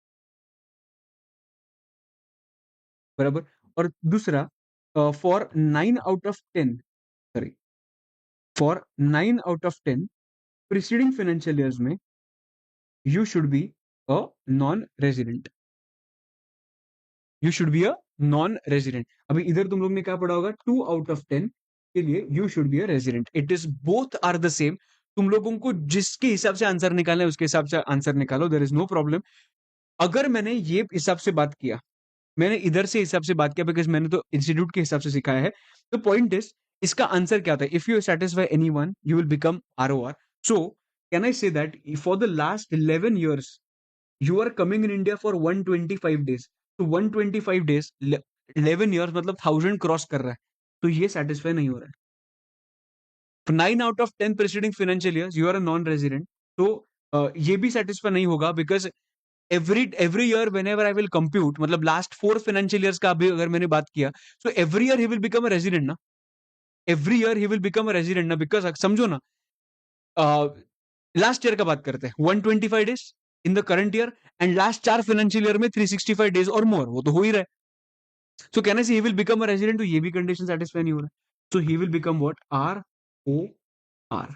बराबर। और दूसरा, for 9 out of 10, sorry, for 9 out of 10 preceding financial years में you should be a non resident, you should be a non resident. अभी इधर तुम लोग ने क्या पढ़ा होगा, 2 आउट ऑफ 10 के लिए you should be a resident. It is both are the same. तुम लोगों को जिसके हिसाब से आंसर निकालना है उसके हिसाब से आंसर निकालो, देयर इज नो प्रॉब्लम। अगर मैंने ये हिसाब से बात किया, मैंने इधर से हिसाब से बात किया, बिकॉज मैंने तो इंस्टीट्यूट के हिसाब से सिखाया है। तो पॉइंट इज, इसका आंसर क्या होता है, if you satisfy any one you will become R O R. So can I say that for the last 11 years you are coming in India for 125 days. तो 125 डेज 11 years मतलब 1000 cross कर रहा है, तो ये सेटिस्फाई नहीं हो रहा है। 9 out of 10 preceding financial years you are a non resident, तो ये भी सेटिस्फाई नहीं होगा, because every year whenever I will compute, मतलब last 4 financial years का भी अगर मैंने बात किया, so every year he will become a resident ना, every year he will become a resident ना, because समझो ना, लास्ट ईयर का बात करते हैं, 125 days in the current year, and last 4 financial year में 365 डेज और मोर, वो तो हो ही रहा है। सो कहने से he will become a resident, तो ये भी कंडीशन सेटिस्फाई नहीं हो रहा है, so he will become what, R O R.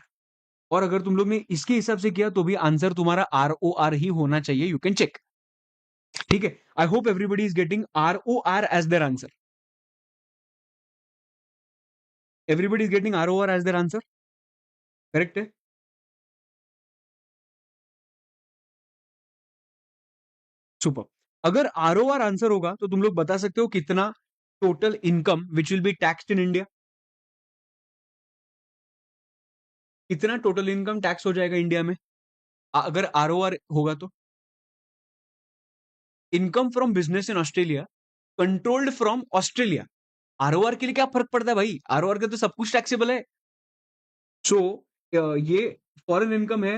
और अगर तुम लोग ने इसके हिसाब से किया तो भी आंसर तुम्हारा आर ओ आर ही होना चाहिए, यू कैन चेक। ठीक है, I hope everybody is getting R O R as their answer, everybody is getting R O R as their answer, correct है? सुपर। अगर आर ओ आर आंसर होगा तो तुम लोग बता सकते हो कितना total income which will be taxed in India, कितना टोटल इनकम टैक्स हो जाएगा इंडिया में अगर आर ओ आर होगा तो? Income from business in Australia controlled from Australia, ROR के लिए क्या फर्क पड़ता है भाई, आरओआर के तो सब कुछ टैक्सेबल है। सो ये फॉरेन इनकम है,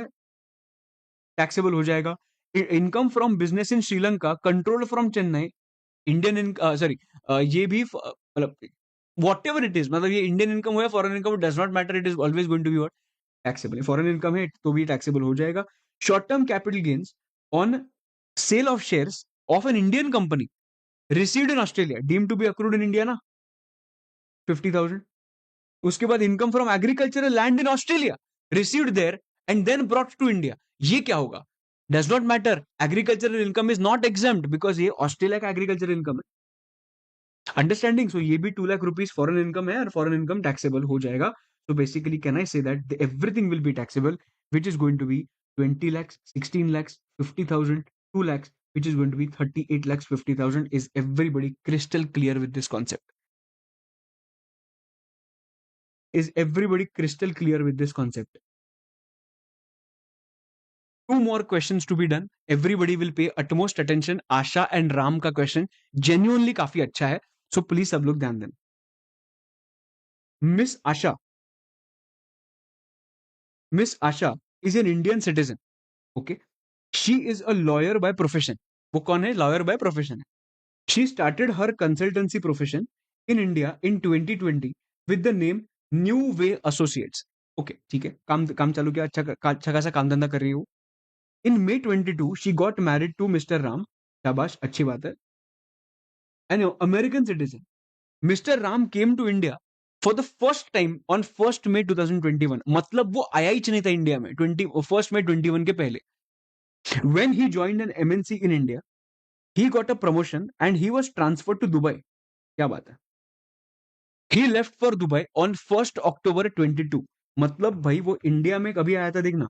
टैक्सेबल हो जाएगा। Income from business in Sri Lanka controlled from Chennai, Indian sorry, ये भी मतलब वॉट एवर इट इज, मतलब ये इंडियन इनकम हो या foreign income, does not matter, it is always going to be what, taxable. Foreign income है तो भी टैक्सेबल हो जाएगा। Short term capital gains on sale of shares of an Indian company received in Australia deem to be accrued in India ना, 50,000। उसके बाद income from agricultural land in Australia received there and then brought to India, ये क्या होगा? Does not matter, agricultural income is not examined because ये Australia का agricultural income है। Understanding? सो ये भी 2 लाख रुपीज फॉरेन इनकम है और फॉरेन इनकम टैक्सेबल हो जाएगा। So basically, can I say that everything will be taxable, which is going to be 20 lakhs, 16 lakhs, 50,000, 2 lakhs, which is going to be 38 lakhs 50,000. Is everybody crystal clear with this concept? Is everybody crystal clear with this concept? Two more questions to be done. Everybody will pay utmost attention. Asha and Ram का question genuinely काफी अच्छा है, so please सब लोग ध्यान दें। Miss Asha, Miss Asha is an Indian citizen. Okay, she is a lawyer by profession. वो कौन है? Lawyer by profession है। She started her consultancy profession in India in 2020 with the name New Way Associates. Okay, ठीक है, काम काम चालू किया, अच्छा खासा काम धंधा कर रही हो। In May 22, she got married to Mr. Ram. शाबाश, अच्छी बात है। An American citizen. Mr. Ram came to India for the first time on 1st May 2021. मतलब वो आया ही नहीं था इंडिया में 1st May 21 के पहले। When he joined an MNC in India, he got a promotion and he was transferred to Dubai. क्या बात है? He left for Dubai on 1st October 22. मतलब भाई वो इंडिया में कभी आया था देखना।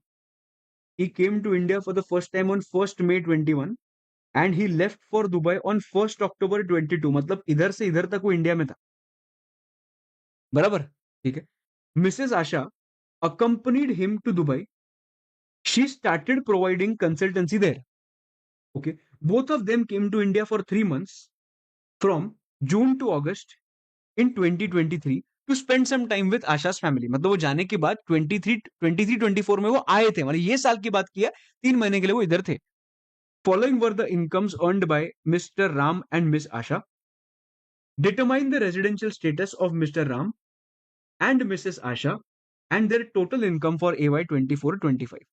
He came to India for the first time on 1st May 21 and he left for Dubai on 1st October 22. मतलब इधर से इधर तक वो इंडिया में था, बराबर? ठीक है। Mrs. Asha accompanied him to Dubai. She started providing consultancy there. Okay. Both of them came to India for 3 months from June to August in 2023 to spend some time with Asha's family. मतलब वो जाने के बाद 23-24 में वो आए थे, मतलब ये साल की बात किया, 3 महीने के लिए वो इधर थे। Following were the incomes earned by Mr. Ram and Miss Asha. Determine the residential status of Mr. Ram and Mrs. Asha and their total income for AY 24-25.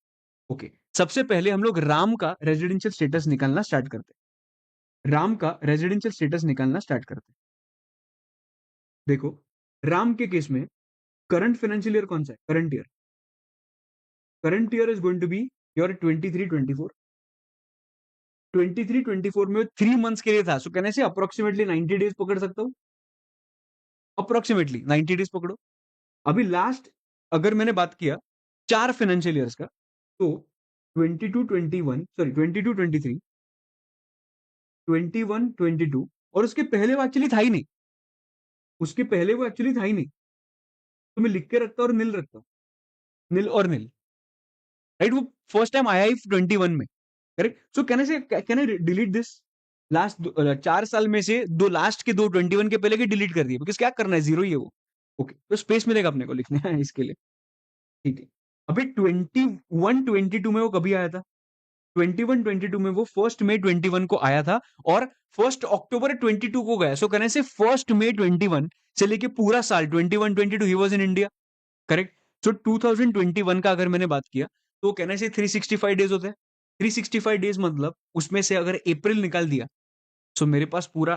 Okay, सबसे पहले हम लोग राम का रेजिडेंशियल स्टेटस निकालना स्टार्ट करते हैं। राम का residential status निकालना स्टार्ट करते हैं। देखो, राम के केस में करंट फाइनेंशियल ईयर कौन सा है? Current year is going to be your 23-24। 23-24 में 3 मंथ्स के लिए था, सो कहने से अप्रोक्सीमेटली 90 डेज पकड़ सकता हूं, अप्रोक्सीमेटली 90 डेज पकड़ो। अभी लास्ट अगर मैंने बात किया 4 फाइनेंशियल ईयर्स का, तो 22-21, सॉरी 22-23, 21-22, और उसके पहले वो एक्चुअली था ही नहीं, उसके पहले वो एक्चुअली था ही नहीं, तो मैं लिख के रखता और नील रखता, नील और नील, राइट? वो फर्स्ट टाइम आया ही 21 में, करेक्ट? सो कहने से can I delete this last 4 साल में से दो, लास्ट के दो 21 के पहले के डिलीट कर दिए, बिकॉज क्या करना है, जीरो ही है वो। ओके, तो स्पेस मिलेगा अपने को लिखने है इसके लिए, ठीक है। अभी 21-22 में वो कभी आया था? 21-22 में वो 1 मई 21 को आया था और 1 अक्टूबर 22 को गया। सो कहने से 1 मई 21 से लेके पूरा साल 21-22 he was in India, correct. So 2021 का अगर मैंने बात किया तो कहने से 365 डेज होते हैं। 365 डेज मतलब उसमें से अगर अप्रैल निकाल दिया सो मेरे पास पूरा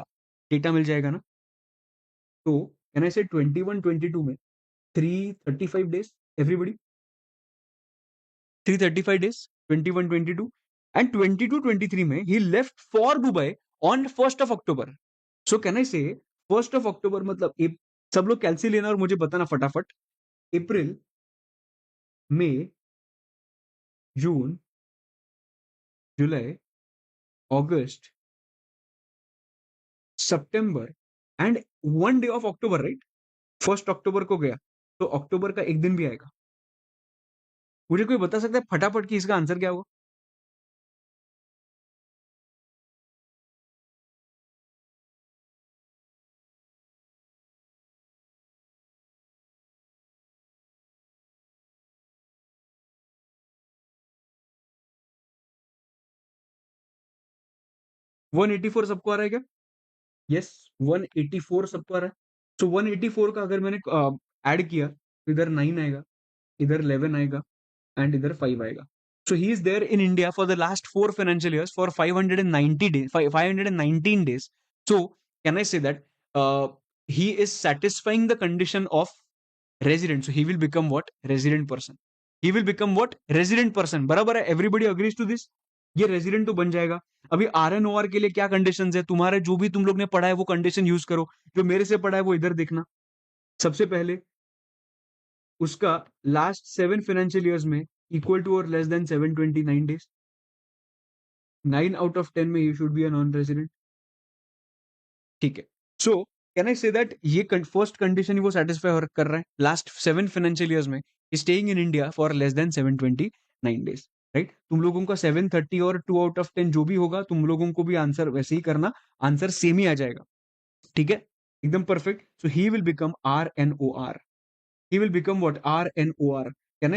डेटा मिल जाएगा ना। तो कहने से 21-22 में 335 डेज, एवरीबडी 335 days, 21-22 and 22-23 में he left for Dubai on 1st of October. So can I say 1st of October मतलब सब लोग कैलसी लेना और मुझे बताना फटाफट। April, May, June, July, August, September and 1 day of October, right. 1 अक्टूबर को गया तो अक्टूबर का एक दिन भी आएगा। मुझे कोई बता सकता है फटाफट कि इसका आंसर क्या होगा? 184 सबको आ रहा है क्या? यस, 184 सबको आ रहा है। सो 184 का अगर मैंने ऐड किया तो इधर 9 आएगा, इधर 11 आएगा एंड इधर 5 आएगा। So he is there in India for the last 4 financial years for 590 days, 519 days. So can I say that he is satisfying the condition of resident, so he will become what? Resident person. He will become what? Resident person. बराबर है, everybody agrees to this। ये resident तो बन जाएगा। अभी are N O R के लिए क्या कंडीशंस है तुम्हारे, जो भी तुम लोग ने पढ़ा है वो कंडीशन यूज करो। जो मेरे से पढ़ा है वो इधर देखना। सबसे पहले उसका लास्ट 7 फाइनेंशियल ईयर्स में इक्वल टू और less than 729 days. 9 out of 10 में you should be a non resident, ठीक है। सो कैन आई से दैट ये फर्स्ट कंडीशन वो सेटिस्फाई कर रहा है लास्ट 7 फाइनेंशियल ईयर्स में, staying in India for less than 729 days, right. तुम लोगों का 730 और 2 out of 10 जो भी होगा तुम लोगों को भी आंसर वैसे ही करना, आंसर सेम ही आ जाएगा, ठीक है, एकदम perfect. So he will become RNOR। He will become what? RNOR। Can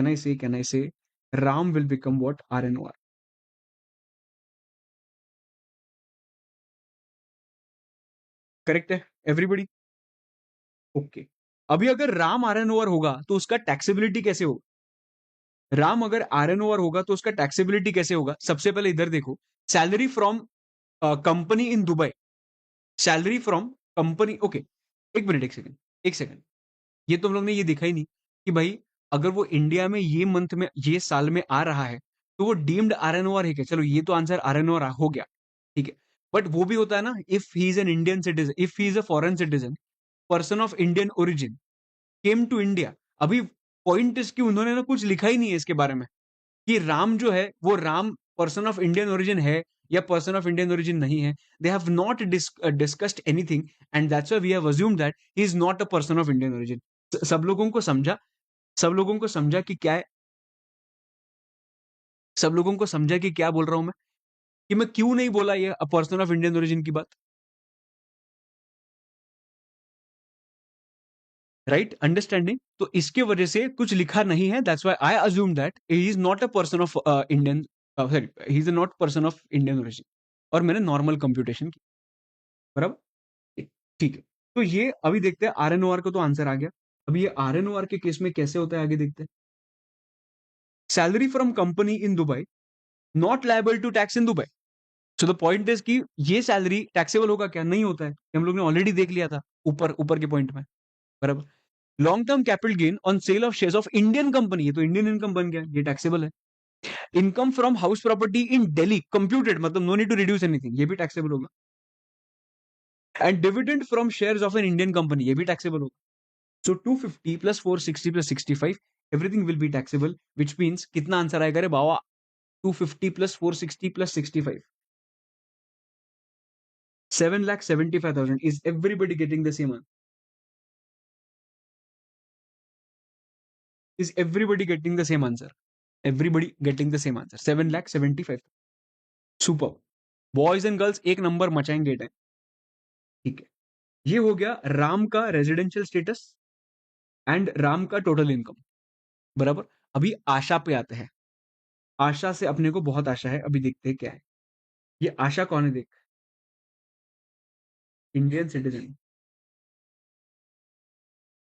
I say Ram will become what? RNOR। Correct है एवरीबडी? ओके। अभी अगर राम RNOR होगा तो उसका टैक्सेबिलिटी कैसे होगा? राम अगर RNOR होगा तो उसका टैक्सेबिलिटी कैसे होगा? सबसे पहले इधर देखो, salary from company in Dubai, salary from company, okay. एक मिनट, एक सेकंड, एक सेकंड। ये तुम लोग ने ये दिखा ही नहीं कि भाई अगर वो इंडिया में ये मंथ में ये साल में आ रहा है तो वो डीम्ड RNOR है क्या? चलो ये तो आंसर RNOR हो गया, ठीक है। बट वो भी होता है ना, if he is an Indian citizen, if he is a foreign citizen, person of Indian origin came to India. अभी पॉइंट इसकी उन्होंने ना कुछ लिखा ही नहीं है इसके बारे में कि राम जो है वो Ram person of Indian origin है या पर्सन ऑफ इंडियन ओरिजिन नहीं है। They have not discussed anything and that's why we have assumed that he is not a person of Indian origin. सब लोगों को समझा? सब लोगों को समझा कि क्या है? सब लोगों को समझा कि क्या बोल रहा हूं मैं, कि मैं क्यों नहीं बोला ये पर्सन ऑफ इंडियन ओरिजिन की बात, राइट? अंडरस्टैंडिंग। तो इसके वजह से कुछ लिखा नहीं है, that's why I assume that he is not a person of Indian, sorry, he is not person of Indian origin. और मैंने नॉर्मल कंप्यूटेशन की, बराबर, ठीक है। तो ये अभी देखते हैं RNOR को, तो आंसर आ गया। अभी ये RNOR के केस में कैसे होता है आगे देखते हैं। Salary from company in Dubai not liable to tax in Dubai. So the point is कि ये सैलरी टैक्सेबल होगा क्या? नहीं होता है, हम लोग ने ऑलरेडी देख लिया था ऊपर ऊपर के पॉइंट में, बराबर। Long term capital gain on sale of shares of Indian company, ये तो इंडियन इनकम बन गया, ये टैक्सेबल है। Income from house property in Delhi computed, मतलब no need to reduce anything, ये भी टैक्सेबल होगा। And dividend from shares of an Indian company, ये भी टैक्सेबल होगा। So 250 plus 460 plus 65, everything will be taxable, which means कितना answer आएगा रे बाबा? 250 plus 460 plus 65, 7,75,000। Is everybody getting the same answer? Is everybody getting the same answer? Everybody getting the same answer, 7,75,000। Super, boys and girls एक number मचाएंगे time, ठीक है। ये हो गया राम का रेजिडेंशियल स्टेटस एंड राम का टोटल इनकम, बराबर। अभी आशा पे आते हैं। आशा से अपने को बहुत आशा है, अभी देखते हैं क्या है। ये आशा कौन है देख, इंडियन सिटीजन,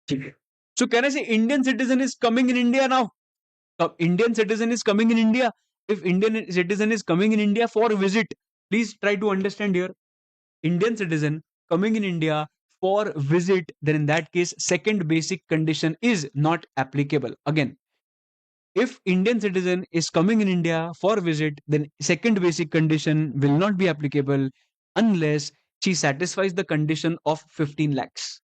ठीक है। सो कहने से Indian citizen is coming in India now, Indian citizen is coming in India, if Indian citizen is coming in India for visit, please try to understand here. Indian citizen coming in India for visit, then in that case, second basic condition is not applicable. Again, if Indian citizen is coming in India for visit, then second basic condition will not be applicable unless she satisfies the condition of 15 lakhs.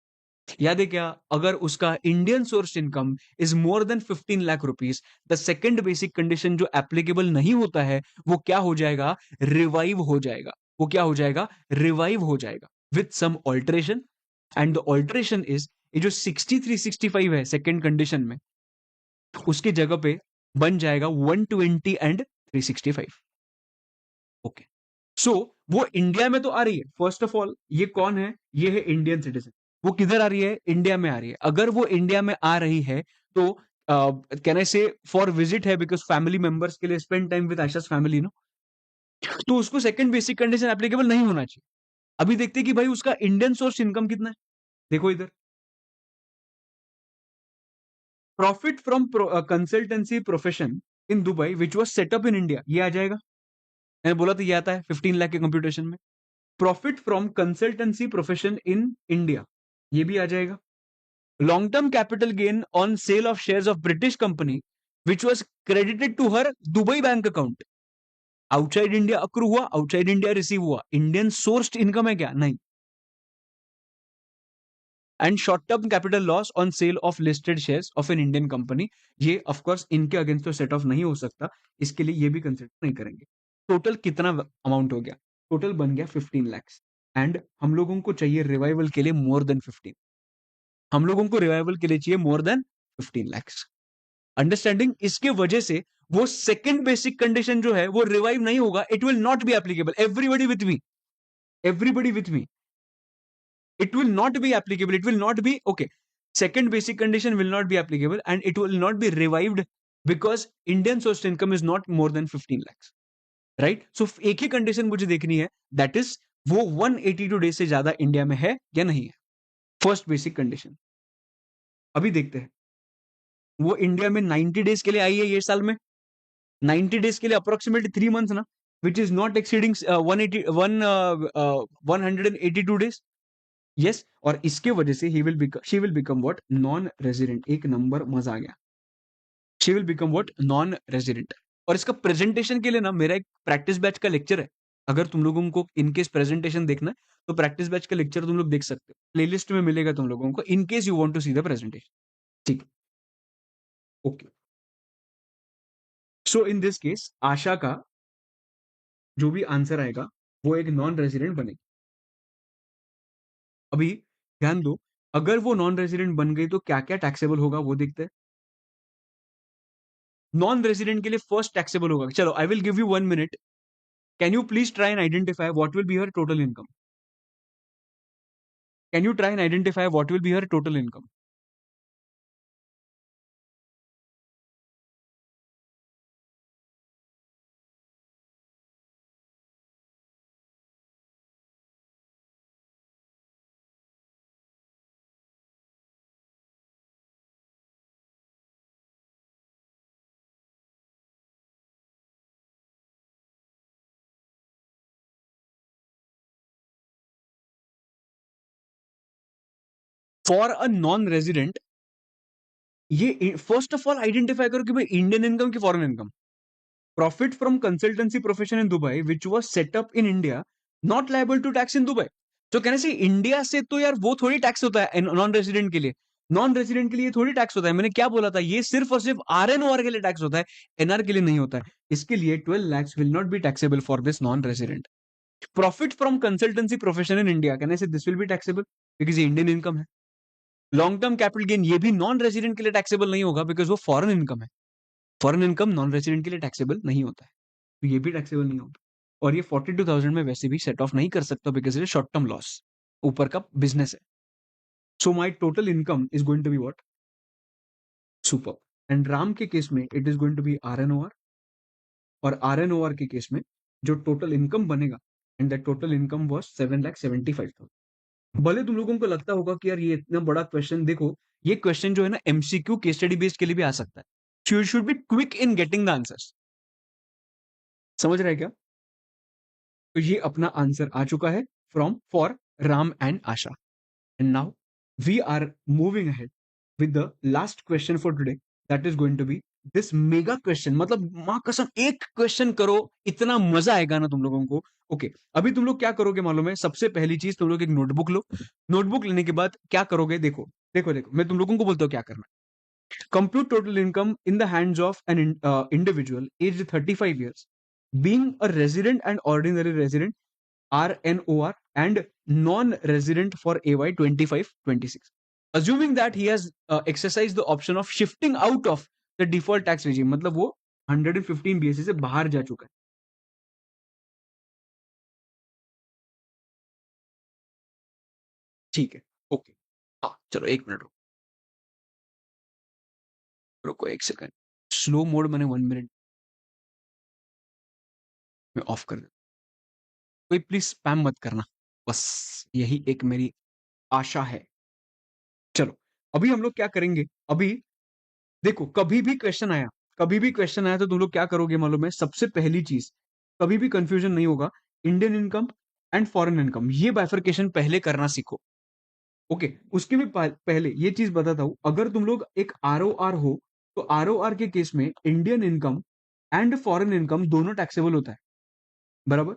याद है क्या, अगर उसका Indian source income is more than 15 lakh rupees, the second basic condition जो applicable नहीं होता है वो क्या हो जाएगा, रिवाइव हो जाएगा। वो क्या हो जाएगा, रिवाइव हो जाएगा with some alteration. And the alteration is, ये जो 6365 है सेकेंड कंडीशन में, उसकी जगह पे बन जाएगा 120 एंड 365। ओके, सो वो इंडिया में तो आ रही है। फर्स्ट ऑफ ऑल ये कौन है, ये है इंडियन सिटीजन। वो किधर आ रही है, इंडिया में आ रही है। अगर वो इंडिया में आ रही है तो can I say for visit है, बिकॉज फैमिली मेंबर्स के लिए spend time with Aisha's family no, तो उसको सेकंड बेसिक कंडीशन एप्लीकेबल नहीं होना चाहिए। अभी देखते हैं कि भाई उसका इंडियन सोर्स इनकम कितना है। देखो इधर, profit from consultancy profession in Dubai which was set up in India, ये आ जाएगा। मैंने बोला तो ये आता है 15 लाख के कंप्यूटेशन में। Profit from consultancy profession in India, ये भी आ जाएगा। Long term capital gain on sale of shares of British company which was credited to her Dubai bank account, outside India accrue हुआ, आउटसाइड इंडिया रिसीव हुआ, Indian sourced income है क्या, नहीं। And short term capital loss on sale of listed shares of an Indian company, ये of course इनके against तो set off नहीं हो सकता, इसके लिए ये भी कंसिडर नहीं करेंगे। टोटल कितना अमाउंट हो गया, टोटल बन गया 15 lakhs। एंड हम लोगों को चाहिए रिवाइवल के लिए मोर देन 15, हम लोगों को रिवाइवल के लिए चाहिए मोर देन 15 lakhs। अंडरस्टैंडिंग, इसके वजह से वो सेकंड बेसिक कंडीशन जो है वो रिवाइव नहीं होगा, it will not be applicable. Everybody with me, everybody with me, it will not be applicable, it will not be okay. Second basic condition will not be applicable and it will not be revived because Indian source income is not more than 15 lakhs, right? So एक ही condition मुझे देखनी है, that is वो 182 days से ज्यादा India में है या नहीं है, फर्स्ट बेसिक कंडीशन। अभी देखते हैं, वो इंडिया में 90 डेज के लिए आई है ये साल में, 90 डेज के लिए अप्रोक्सीमेटली 3 मंथ्स ना, which is not exceeding 182 days. Yes, और इसके वजह से she will become what, non resident. एक नंबर, मजा आ गया। She will become what, non resident. और इसका प्रेजेंटेशन के लिए ना मेरा एक प्रैक्टिस बैच का लेक्चर है, अगर तुम लोगों को इनकेस प्रेजेंटेशन देखना है तो प्रैक्टिस बैच का लेक्चर तुम लोग देख सकते हो, प्लेलिस्ट में मिलेगा तुम लोगों को, in case you want to see the presentation. ठीक, okay. So in this case Asha का जो भी आंसर आएगा वो एक नॉन रेजिडेंट बनेगी। अभी ध्यान दो, अगर वो नॉन रेजिडेंट बन गई तो क्या क्या टैक्सेबल होगा वो देखते हैं। नॉन रेजिडेंट के लिए फर्स्ट टैक्सेबल होगा, चलो I will give you 1 minute, can you please try and identify what will be her total income. Can you try and identify what will be her total income. For a non resident, ये first of all identify करो कि भाई Indian income की foreign income. Profit from consultancy profession in Dubai which was set up in India, not liable to tax in Dubai. तो कहने से India से तो यार वो थोड़ी टैक्स होता है नॉन रेजिडेंट के लिए, नॉन रेजिडेंट के लिए थोड़ी टैक्स होता है। मैंने क्या बोला था, ये सिर्फ और सिर्फ RNOR के लिए टैक्स होता है, एनआर के लिए नहीं होता है। इसके लिए 12 lakhs will not be taxable for this non resident. Profit from consultancy profession in India, कहने से this will be taxable because ये इंडियन इनकम है। लॉन्ग टर्म कैपिटल गेन, ये भी नॉन रेजिडेंट के लिए टैक्सेबल नहीं होगा बिकॉज वो फॉरेन इनकम है। फॉरेन इनकम नॉन रेजिडेंट के लिए टैक्सेबल नहीं होता है, तो ये भी टैक्सेबल नहीं होगा। और ये 42,000 में वैसे भी सेट ऑफ नहीं कर सकता बिकॉज ये शॉर्ट टर्म लॉस, ऊपर का बिजनेस है। So my total income is going to be what, super. And Ram के केस में it is going to be RNOR और RNOR के केस में जो टोटल इनकम बनेगा, and that total income was 7,75,000। भले तुम लोगों को लगता होगा कि यार ये इतना बड़ा क्वेश्चन, देखो ये क्वेश्चन जो है ना MCQ केस स्टडी बेस्ड के लिए भी आ सकता है। You should be quick in getting the answers. समझ रहे हैं क्या? तो ये अपना आंसर आ चुका है from for Ram and Asha. And now we are moving ahead with the last question for today, that is going to be this mega question। मतलब माँ कसम एक क्वेश्चन करो, इतना मजा आएगा ना तुम लोगों को। ओके अभी तुम लोग क्या करोगे मालूम है? सबसे पहली चीज तुम लोग एक नोटबुक लो। नोटबुक लेने के बाद क्या करोगे? देखो देखो देखो, मैं तुम लोगों को बोलता हूँ क्या करना। Compute total income in the hands of an individual age 35 years, being a resident and ordinary resident RNOR and non-resident for AY 25-26, assuming that he has exercised the option of shifting out of the default tax regime। मतलब वो 115 BSE से बाहर जा चुका है। ठीक है, okay. हाँ चलो एक मिनट रुको, रुको एक सेकंड। स्लो मोड मैंने 1 मिनट में ऑफ कर दिया। कोई प्लीज स्पैम मत करना, बस यही एक मेरी आशा है। चलो अभी हम लोग क्या करेंगे? अभी देखो कभी भी क्वेश्चन आया, कभी भी क्वेश्चन आया तो तुम लोग क्या करोगे मालूम है? सबसे पहली चीज, कभी भी कंफ्यूजन नहीं होगा, Indian income and foreign income ये बाइफर्केशन पहले करना सीखो। ओके उसके भी पहले ये चीज बताता हूं, अगर तुम लोग एक ROR हो तो ROR के केस में Indian income and foreign income दोनों टैक्सेबल होता है, बराबर।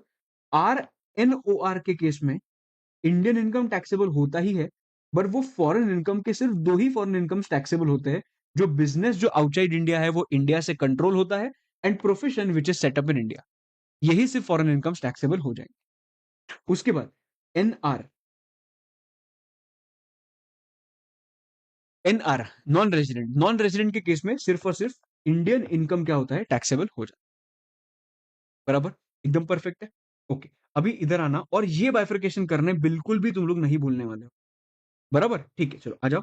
RNOR के केस में इंडियन इनकम टैक्सेबल होता ही है, बट वो फॉरेन इनकम के सिर्फ दो ही फॉरेन इनकम टैक्सेबल होते हैं। जो बिजनेस जो आउटसाइड इंडिया है वो इंडिया से कंट्रोल होता है, and profession which is setup in India, यही सिर्फ फॉरेन इनकम टैक्सेबल हो जाएंगे। उसके बाद NR, NR नॉन रेजिडेंट के केस में सिर्फ और सिर्फ इंडियन इनकम क्या होता है? टैक्सेबल हो जाता है, बराबर। एकदम परफेक्ट है। ओके अभी इधर आना, और ये बाइफर्केशन करने बिल्कुल भी तुम लोग नहीं भूलने वाले हो, बराबर। ठीक है चलो आ जाओ।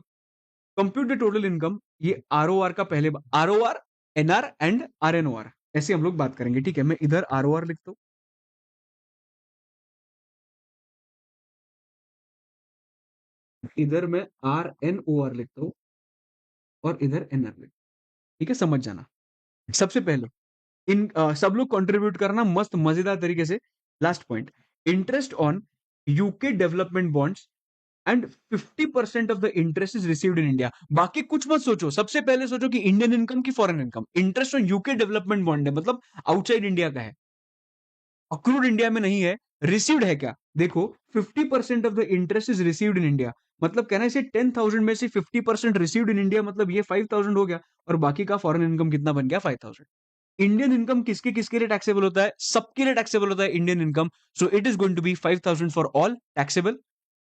कंप्यूट द टोटल इनकम, ये ROR का पहले ROR, NR एंड RNOR ऐसे हम लोग बात करेंगे। ठीक है मैं इधर ROR लिखता हूं, इधर मैं RNOR लिखता हूं, और इधर NR लिखता हूं। ठीक है समझ जाना। सबसे पहले इन सब लोग कंट्रीब्यूट करना मस्त मजेदार तरीके से। Last point, interest on UK development bonds and 50% of the interest is received in India. बाकी कुछ मत सोचो, सबसे पहले सोचो कि इंडियन इनकम की foreign income. Interest on UK development bond है, मतलब आउटसाइड इंडिया का है, अक्रूड इंडिया में नहीं है। रिसीव्ड है क्या? देखो 50% of the interest is received in India, मतलब कहना इसे 10,000 में से 50% रिसीव्ड इन इंडिया, मतलब ये 5,000 हो गया, और बाकी का फॉरेन इनकम कितना बन गया? 5,000। इंडियन इनकम किसके किसके लिए टैक्सेबल होता है? सबके लिए टैक्सेबल होता है Indian income. So it is going to be 5,000 for all taxable,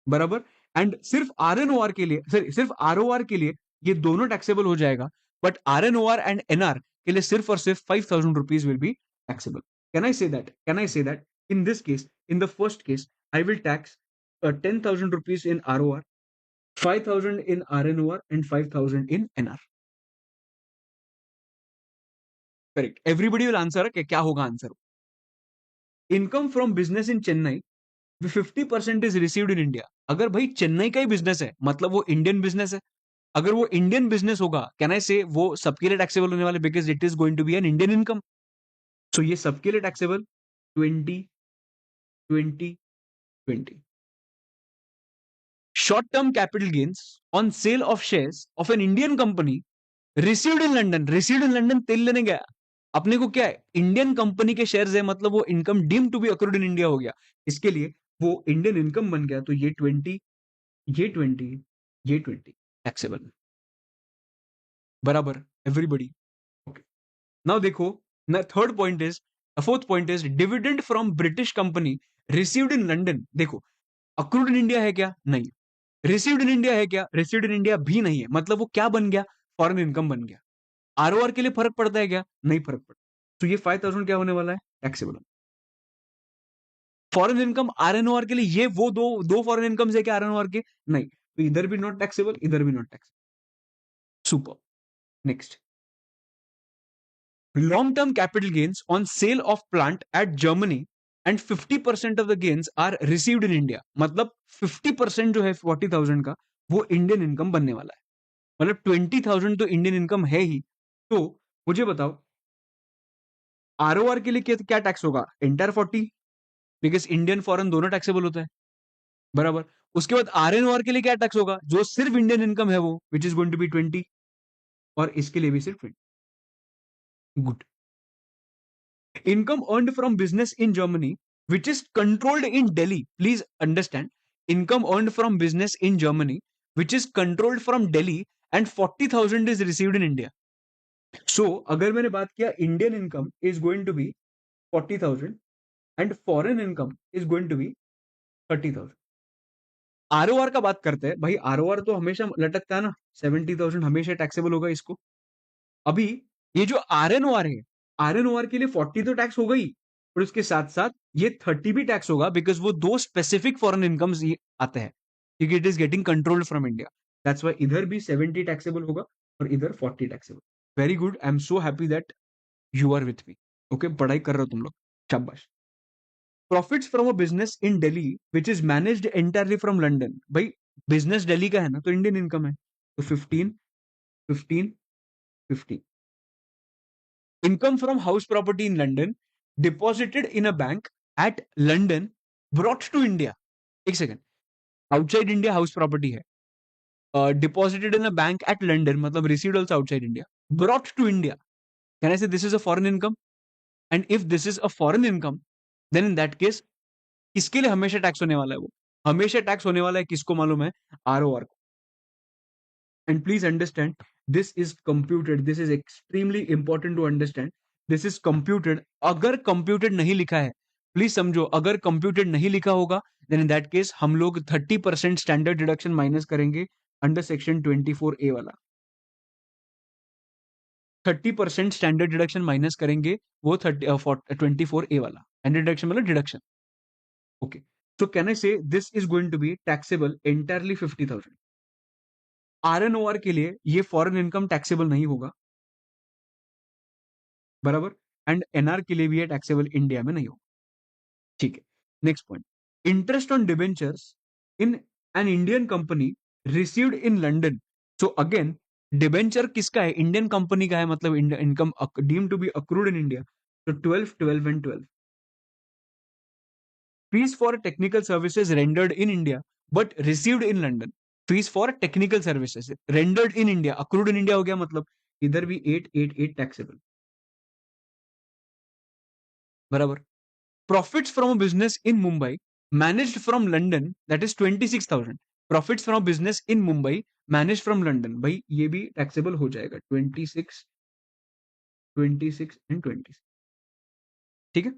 बराबर। एंड सिर्फ RNOR के लिए, सिर्फ ROR के लिए ये दोनों टैक्सेबल हो जाएगा, बट RNOR एंड NR के लिए सिर्फ और सिर्फ 5,000 rupees will be taxable. Can I say that? Can I say that in this case, in the first case I will tax 10,000 rupees in ROR, 5,000 in RNOR and 5,000 in NR। Correct, everybody will answer कि क्या होगा answer. Income from business in Chennai 50% is received in India. अगर भाई चेन्नई का ही business है मतलब वो Indian business है। अगर वो इंडियन बिजनेस होगा, कैन आई से वो सबके लिए टैक्सेबल होने वाले, because it is going to be an Indian income. So ये सबके लिए taxable. 20, 20, 20। Short term capital gains on sale of shares of an Indian company received in London. Received in London तेल लेने गया, अपने को क्या है? इंडियन कंपनी के शेयर्स है, मतलब वो income deem to be accrued in India हो गया, इसके लिए वो इंडियन इनकम बन गया। तो ये 20, ये 20, ये 20 टैक्सेबल, बराबर एवरीबडी। ओके नाउ देखो, ना third point is, fourth point is dividend from British company received in London. देखो अक्रूड इन इंडिया है क्या? नहीं। रिसीव्ड इन इंडिया है क्या? रिसीव्ड इन इंडिया भी नहीं है, मतलब वो क्या बन गया? फॉरेन इनकम बन गया। ROR के लिए फर्क पड़ता है क्या? नहीं फर्क पड़ता। तो ये 5,000 क्या होने वाला है? टैक्सेबल। फॉरेन इनकम RNOR के लिए, ये वो दो दो फॉरेन इनकम है क्या RNOR के? नहीं, तो इधर भी नॉट टैक्सेबल, इधर भी not taxable. Super. Next. long term capital gains on sale of plant at Germany and 50% of the gains are received in India. मतलब 50% जो है 40,000 का वो इंडियन इनकम बनने वाला है. मतलब 20,000 तो इंडियन इनकम है ही. तो मुझे बताओ आरओआर के लिए क्या टैक्स होगा? इंटर 40, बिकॉज इंडियन फॉरेन दोनों टैक्सेबल होता है, बराबर. उसके बाद आरएनओआर के लिए क्या टैक्स होगा? जो सिर्फ इंडियन इनकम है वो, which is going to be 20, और इसके लिए भी सिर्फ 20. Good. Income earned from business in Germany, which is controlled in Delhi. Please understand, income earned from business in Germany, which is controlled from Delhi, and 40,000 is received in India. So, अगर मैंने बात किया Indian income is going to be 40,000 and foreign income is going to be 30,000. ROR का बात करते हैं भाई. ROR तो हमेशा लटकता है ना, 70,000 हमेशा टैक्सेबल होगा इसको. अभी ये जो आरएनओआर है, आरएनओआर के लिए 40 तो टैक्स होगा ही, और उसके साथ साथ ये 30 भी टैक्स होगा, बिकॉज वो दो स्पेसिफिक फॉरेन इनकम्स आते हैं, क्योंकि it is getting controlled from India. That's why इधर भी 70 टैक्सेबल होगा और इधर 40 taxable. Very good. I am so happy that you are with me. Okay, पढ़ाई कर रहे हो तुम लोग, शाबाश. Profits from a business in Delhi which is managed entirely from London. भाई बिजनेस दिल्ली का है ना, तो इंडियन इनकम है, तो 15, 15, 15. Income from house property in London deposited in a bank at London brought to India. एक second. Outside India house property है, deposited in a bank at London, मतलब received also outside India, brought to India. Can I say this is a foreign income? And if this is a foreign income, then in that case किसके लिए हमेशा tax होने वाला है? वो हमेशा tax होने वाला है किसको मालूम है? आरओआर को. And please understand, this is computed. This is extremely important to understand. This is computed. अगर computed नहीं लिखा है, प्लीज समझो, अगर computed नहीं लिखा होगा, then in that case हम लोग 30% standard deduction माइनस करेंगे अंडर सेक्शन 24A वाला. 30% स्टैंडर्ड डिडक्शन माइनस करेंगे वो 24A वाला. स्टैंडर्ड डिडक्शन मतलब deduction. Okay, so can I say this is going to be taxable entirely 50,000. आरएनओआर के लिए ये फॉरेन इनकम टैक्सेबल नहीं होगा, बराबर. एंड एनआर के लिए भी ये टैक्सेबल इंडिया में नहीं होगा. ठीक है. Next point, interest on debentures in an Indian company received in London. So again, debenture किसका है? इंडियन कंपनी का है, मतलब income deem to be accrued in India. तो 12, 12 and 12. Fees for technical services rendered in India but received in London. Fees for technical services rendered in India, accrued in India हो गया, मतलब इधर भी 888 taxable, बराबर. Profits from a business in Mumbai managed from London, that is 26,000. Profits from a business in Mumbai managed from London, भाई ये भी taxable हो जाएगा 26, 26 and 26. ठीक है.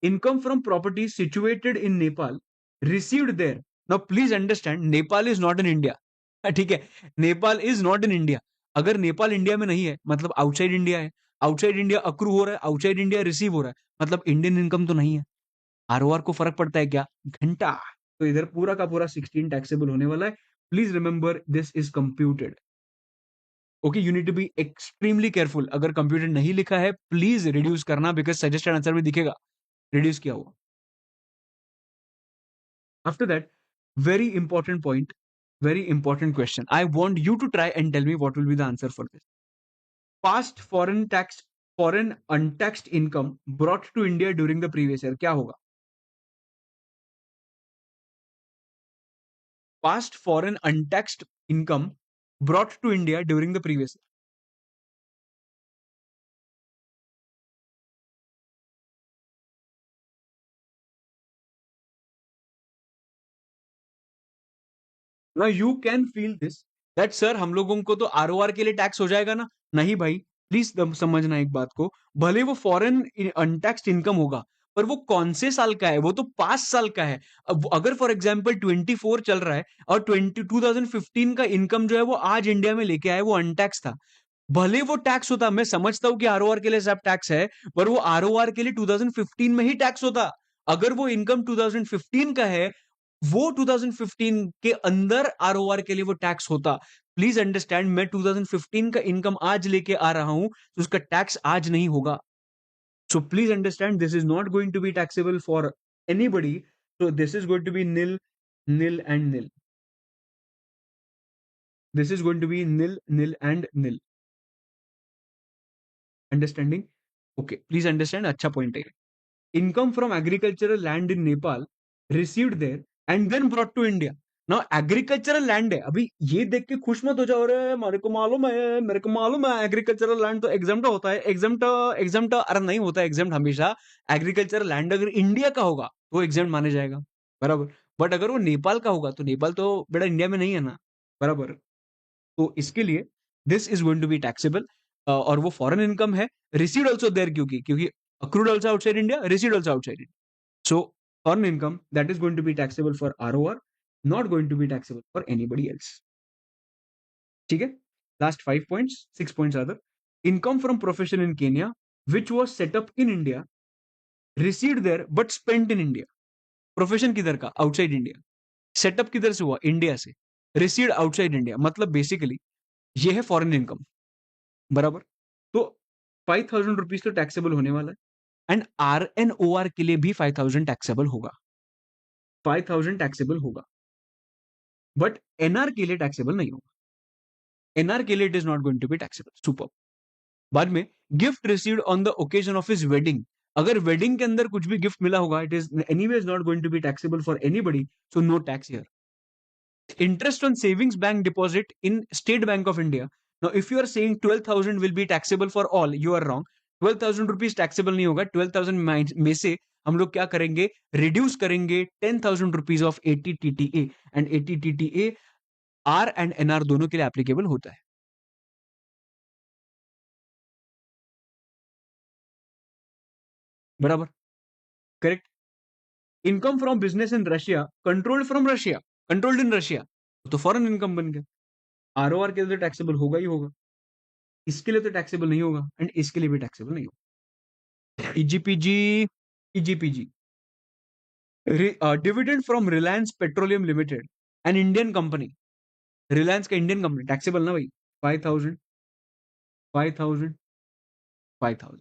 Income from properties situated in Nepal received there. Now please understand, Nepal is not in India. ठीक है, Nepal is not in India. अगर नेपाल इंडिया में नहीं है, मतलब आउटसाइड इंडिया है. आउटसाइड इंडिया अक्रू हो रहा है, आउटसाइड इंडिया रिसीव हो रहा है, मतलब इंडियन इनकम तो नहीं है. आरओआर को फर्क पड़ता है क्या? घंटा. तो इधर पूरा का पूरा 16 टैक्सेबल होने वाला है. Please remember this is computed. Okay, you need to be extremely careful. अगर कंप्यूटेड नहीं लिखा है प्लीज रिड्यूस करना, बिकॉज सजेस्टेड आंसर भी दिखेगा रिड्यूस किया हुआ. After that, very important point, very important question. I want you to try and tell me what will be the answer for this. Past foreign untaxed income brought to India during the previous year. क्या होगा? Past foreign untaxed income brought to India during the previous year. Now you can feel this that sir हम लोगों को तो ROR के लिए tax हो जाएगा ना. नहीं भाई, प्लीज समझना एक बात को. भले वो फॉरेन अनटैक्स्ड इनकम होगा, पर वो कौन से साल का है? वो तो 5 साल का है. अब अगर फॉर एग्जांपल 24 चल रहा है और 2015 का इनकम जो है वो आज इंडिया में लेके आए, वो अनटैक्स था, भले वो टैक्स होता. मैं समझता हूं कि आरओआर के लिए सब टैक्स है, पर वो आरओआर के लिए 2015 में ही टैक्स होता. अगर वो इनकम 2015 का है, वो 2015 के अंदर आरओआर के लिए वो टैक्स होता। प्लीज अंडरस्टैंड, मैं 2015 का इनकम आज लेके आ रहा हूं तो उसका टैक्स आज नहीं होगा। So please understand, this is not going to be taxable for anybody. So this is going to be nil, nil and nil. This is going to be nil, nil and nil. Understanding? Okay, please understand, अच्छा point है। Income from agricultural land in Nepal received there and then brought to India. ना agricultural land है, अभी ये देख के खुश मत हो जाओ, रे मेरे को मालूम है, मेरे को मालूम है एग्रीकल्चरल लैंड तो एग्जाम्प्ट होता है। एग्जाम्प्ट, एग्जाम्प्ट अरे नहीं होता एग्जाम्प्ट हमेशा। एग्रीकल्चरल लैंड अगर इंडिया का होगा तो एग्जाम्प्ट माने जाएगा, बराबर। बट अगर वो नेपाल का होगा तो नेपाल तो बेटा इंडिया में नहीं है ना, बराबर। तो इसके लिए this is going to be taxable. और वो फॉरेन इनकम है, रिसीव्ड ऑल्सो देयर, क्योंकि क्योंकि accrued also outside India, received also outside India. So earned income that is going to be taxable for ROR, not going to be taxable for anybody else. ठीक है? Last 5 points, 6 points rather. Income from profession in Kenya, which was set up in India, received there but spent in India. Profession किधर का? Outside India. Setup किधर से हुआ? India से। Received outside India, मतलब basically ये है फॉरेन इनकम, बराबर। तो 5,000 रुपीज तो टैक्सेबल होने वाला है, and R N O R के लिए भी 5,000 टैक्सेबल होगा। 5,000 टैक्सेबल होगा, बट एनआर के लिए टैक्सेबल नहीं होगा। एनआर के लिए it is not going to be taxable. Super. बाद में gift received on the occasion of his wedding, अगर वेडिंग के अंदर कुछ भी गिफ्ट मिला होगा, it is anyways not going to be taxable for anybody, so no tax here. Interest on savings bank deposit in State Bank of India. Now, if you are saying 12,000 will be taxable for all, you are wrong. 12,000 rupees taxable नहीं होगा। 12,000 में से हम लोग क्या करेंगे? Reduce करेंगे 10,000 rupees of ATTTA, and ATTTA R and NR दोनों के लिए एप्लीकेबल होता है, बराबर, correct. Income from business in Russia controlled from Russia, controlled in Russia, तो फॉरेन इनकम बन गया। आरओआर के लिए टैक्सेबल होगा ही होगा, इसके लिए तो टैक्सेबल नहीं होगा, एंड इसके लिए भी टैक्सेबल नहीं होगा। ईजीपीजी, ईजीपीजी dividend from Reliance Petroleum Limited, an Indian company. Reliance का इंडियन कंपनी, टैक्सेबल ना भाई। 5,000, 5,000, 5,000,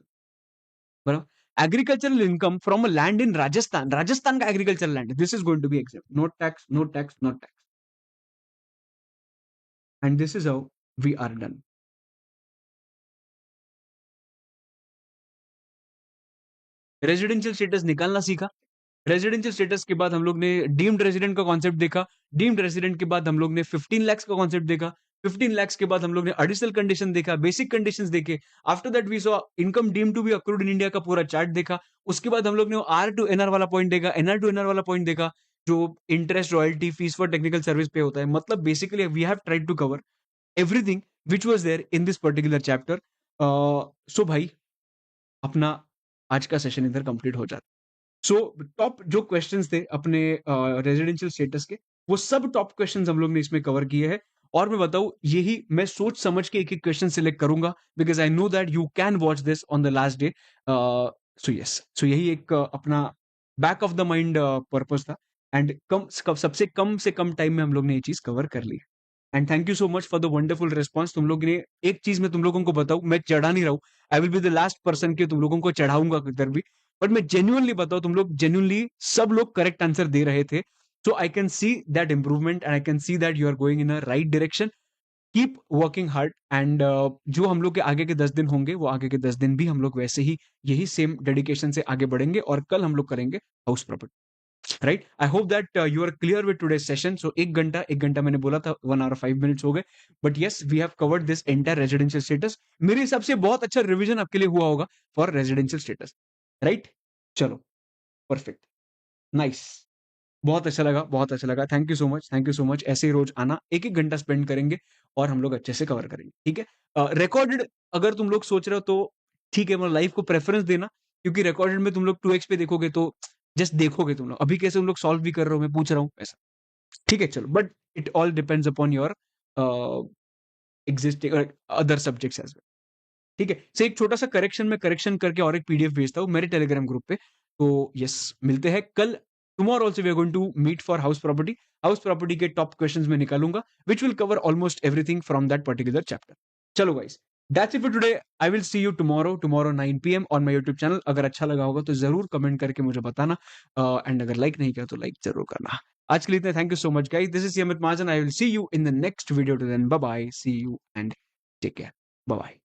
बराबर। Agricultural income from land in Rajasthan, Rajasthan का agricultural land, this is going to be except, no tax, no tax, no tax, and this is how we are done. Residential status निकालना सीखा। Residential status के बाद हम लोग ने डीम्ड रेजिडेंट का concept देखा। डीम्ड रेजिडेंट के बाद हम लोग ने 15 lakhs का कॉन्सेप्ट देखा। 15 lakhs के बाद हम लोग ने एडिशनल कंडीशन देखा, बेसिक कंडीशंस देखे। After that we saw income deem to be accrued in India का पूरा चार्ट देखा। उसके बाद हम लोग ने आर टू एनआर वाला पॉइंट देखा, एनआर टू एनआर वाला पॉइंट देखा, जो interest, royalty, fees for technical service पे होता है। मतलब basically we have tried to cover everything which was there in this particular chapter. So भाई, अपना आज का सेशन इधर कंप्लीट हो जाता है। सो टॉप जो क्वेश्चंस थे अपने रेजिडेंशियल स्टेटस के, वो सब टॉप क्वेश्चंस हम लोग ने इसमें कवर किए हैं। और मैं बताऊं, यही मैं सोच समझ के एक एक क्वेश्चन सिलेक्ट करूंगा, because I know that you can watch this on the last day. So yes, so यही एक अपना back of the mind purpose था, एंड सबसे कम से कम टाइम में हम लोग ने ये चीज कवर कर ली। And thank you so much for the wonderful response. तुम लोग ने, एक चीज मैं तुम लोगों को बताऊं, मैं चढ़ा नहीं रहा हूं। I will be the last person के तुम लोगों को चढ़ाऊंगा किधर भी, बट मैं जेन्युइनली बताऊं, तुम लोग जेन्युइनली सब लोग करेक्ट आंसर दे रहे थे। So I can see that improvement, and I can see that you are going in a right direction. Keep working hard, and जो हम लोग के आगे के 10 दिन होंगे, वो आगे के 10 दिन भी हम लोग वैसे ही यही सेम डेडिकेशन से आगे बढ़ेंगे, और कल हम लोग करेंगे house property, right. I hope that you are clear with today session. So एक घंटा मैंने बोला था, 1 hour 5 minutes हो गए, but yes, we have covered this entire residential status. मेरे हिसाब से बहुत अच्छा रिविजन आपके लिए हुआ होगा फॉर रेजिडेंशियल स्टेटस, राइट। चलो, परफेक्ट, नाइस, बहुत अच्छा लगा, बहुत अच्छा लगा। Thank you so much, thank you so much. ऐसे ही रोज आना, एक एक घंटा स्पेंड करेंगे और हम लोग अच्छे से कवर करेंगे, ठीक है। रिकॉर्डेड अगर तुम लोग सोच रहे हो तो ठीक है, मतलब लाइफ को प्रेफरेंस देना, क्योंकि रिकॉर्डेड में तुम लोग 2x पे देखोगे तो जस्ट देखोगे तुम लोग, अभी कैसे तुम लोग सॉल्व भी कर रहे हो, मैं पूछ रहा हूँ ऐसा, ठीक है। चलो, but it all depends upon your existing other subjects as well, ठीक है। से एक छोटा सा करेक्शन, मैं करेक्शन करके और एक PDF भेजता हूँ मेरे टेलीग्राम ग्रुप पे। तो यस, मिलते हैं कल Tomorrow also we are going to meet for house property के top questions में निकालूंगा, which will cover almost everything from that particular chapter. चलो guys, that's it for today. I will see you tomorrow 9 PM on my YouTube channel. अगर अच्छा लगा होगा तो जरूर कमेंट करके मुझे बताना, एंड अगर लाइक नहीं किया तो लाइक जरूर करना. आज के लिए इतना. Thank you so much guys. This is Amit Mahajan. I will see you in the next video. Till then bye bye. See you and take care. Bye bye.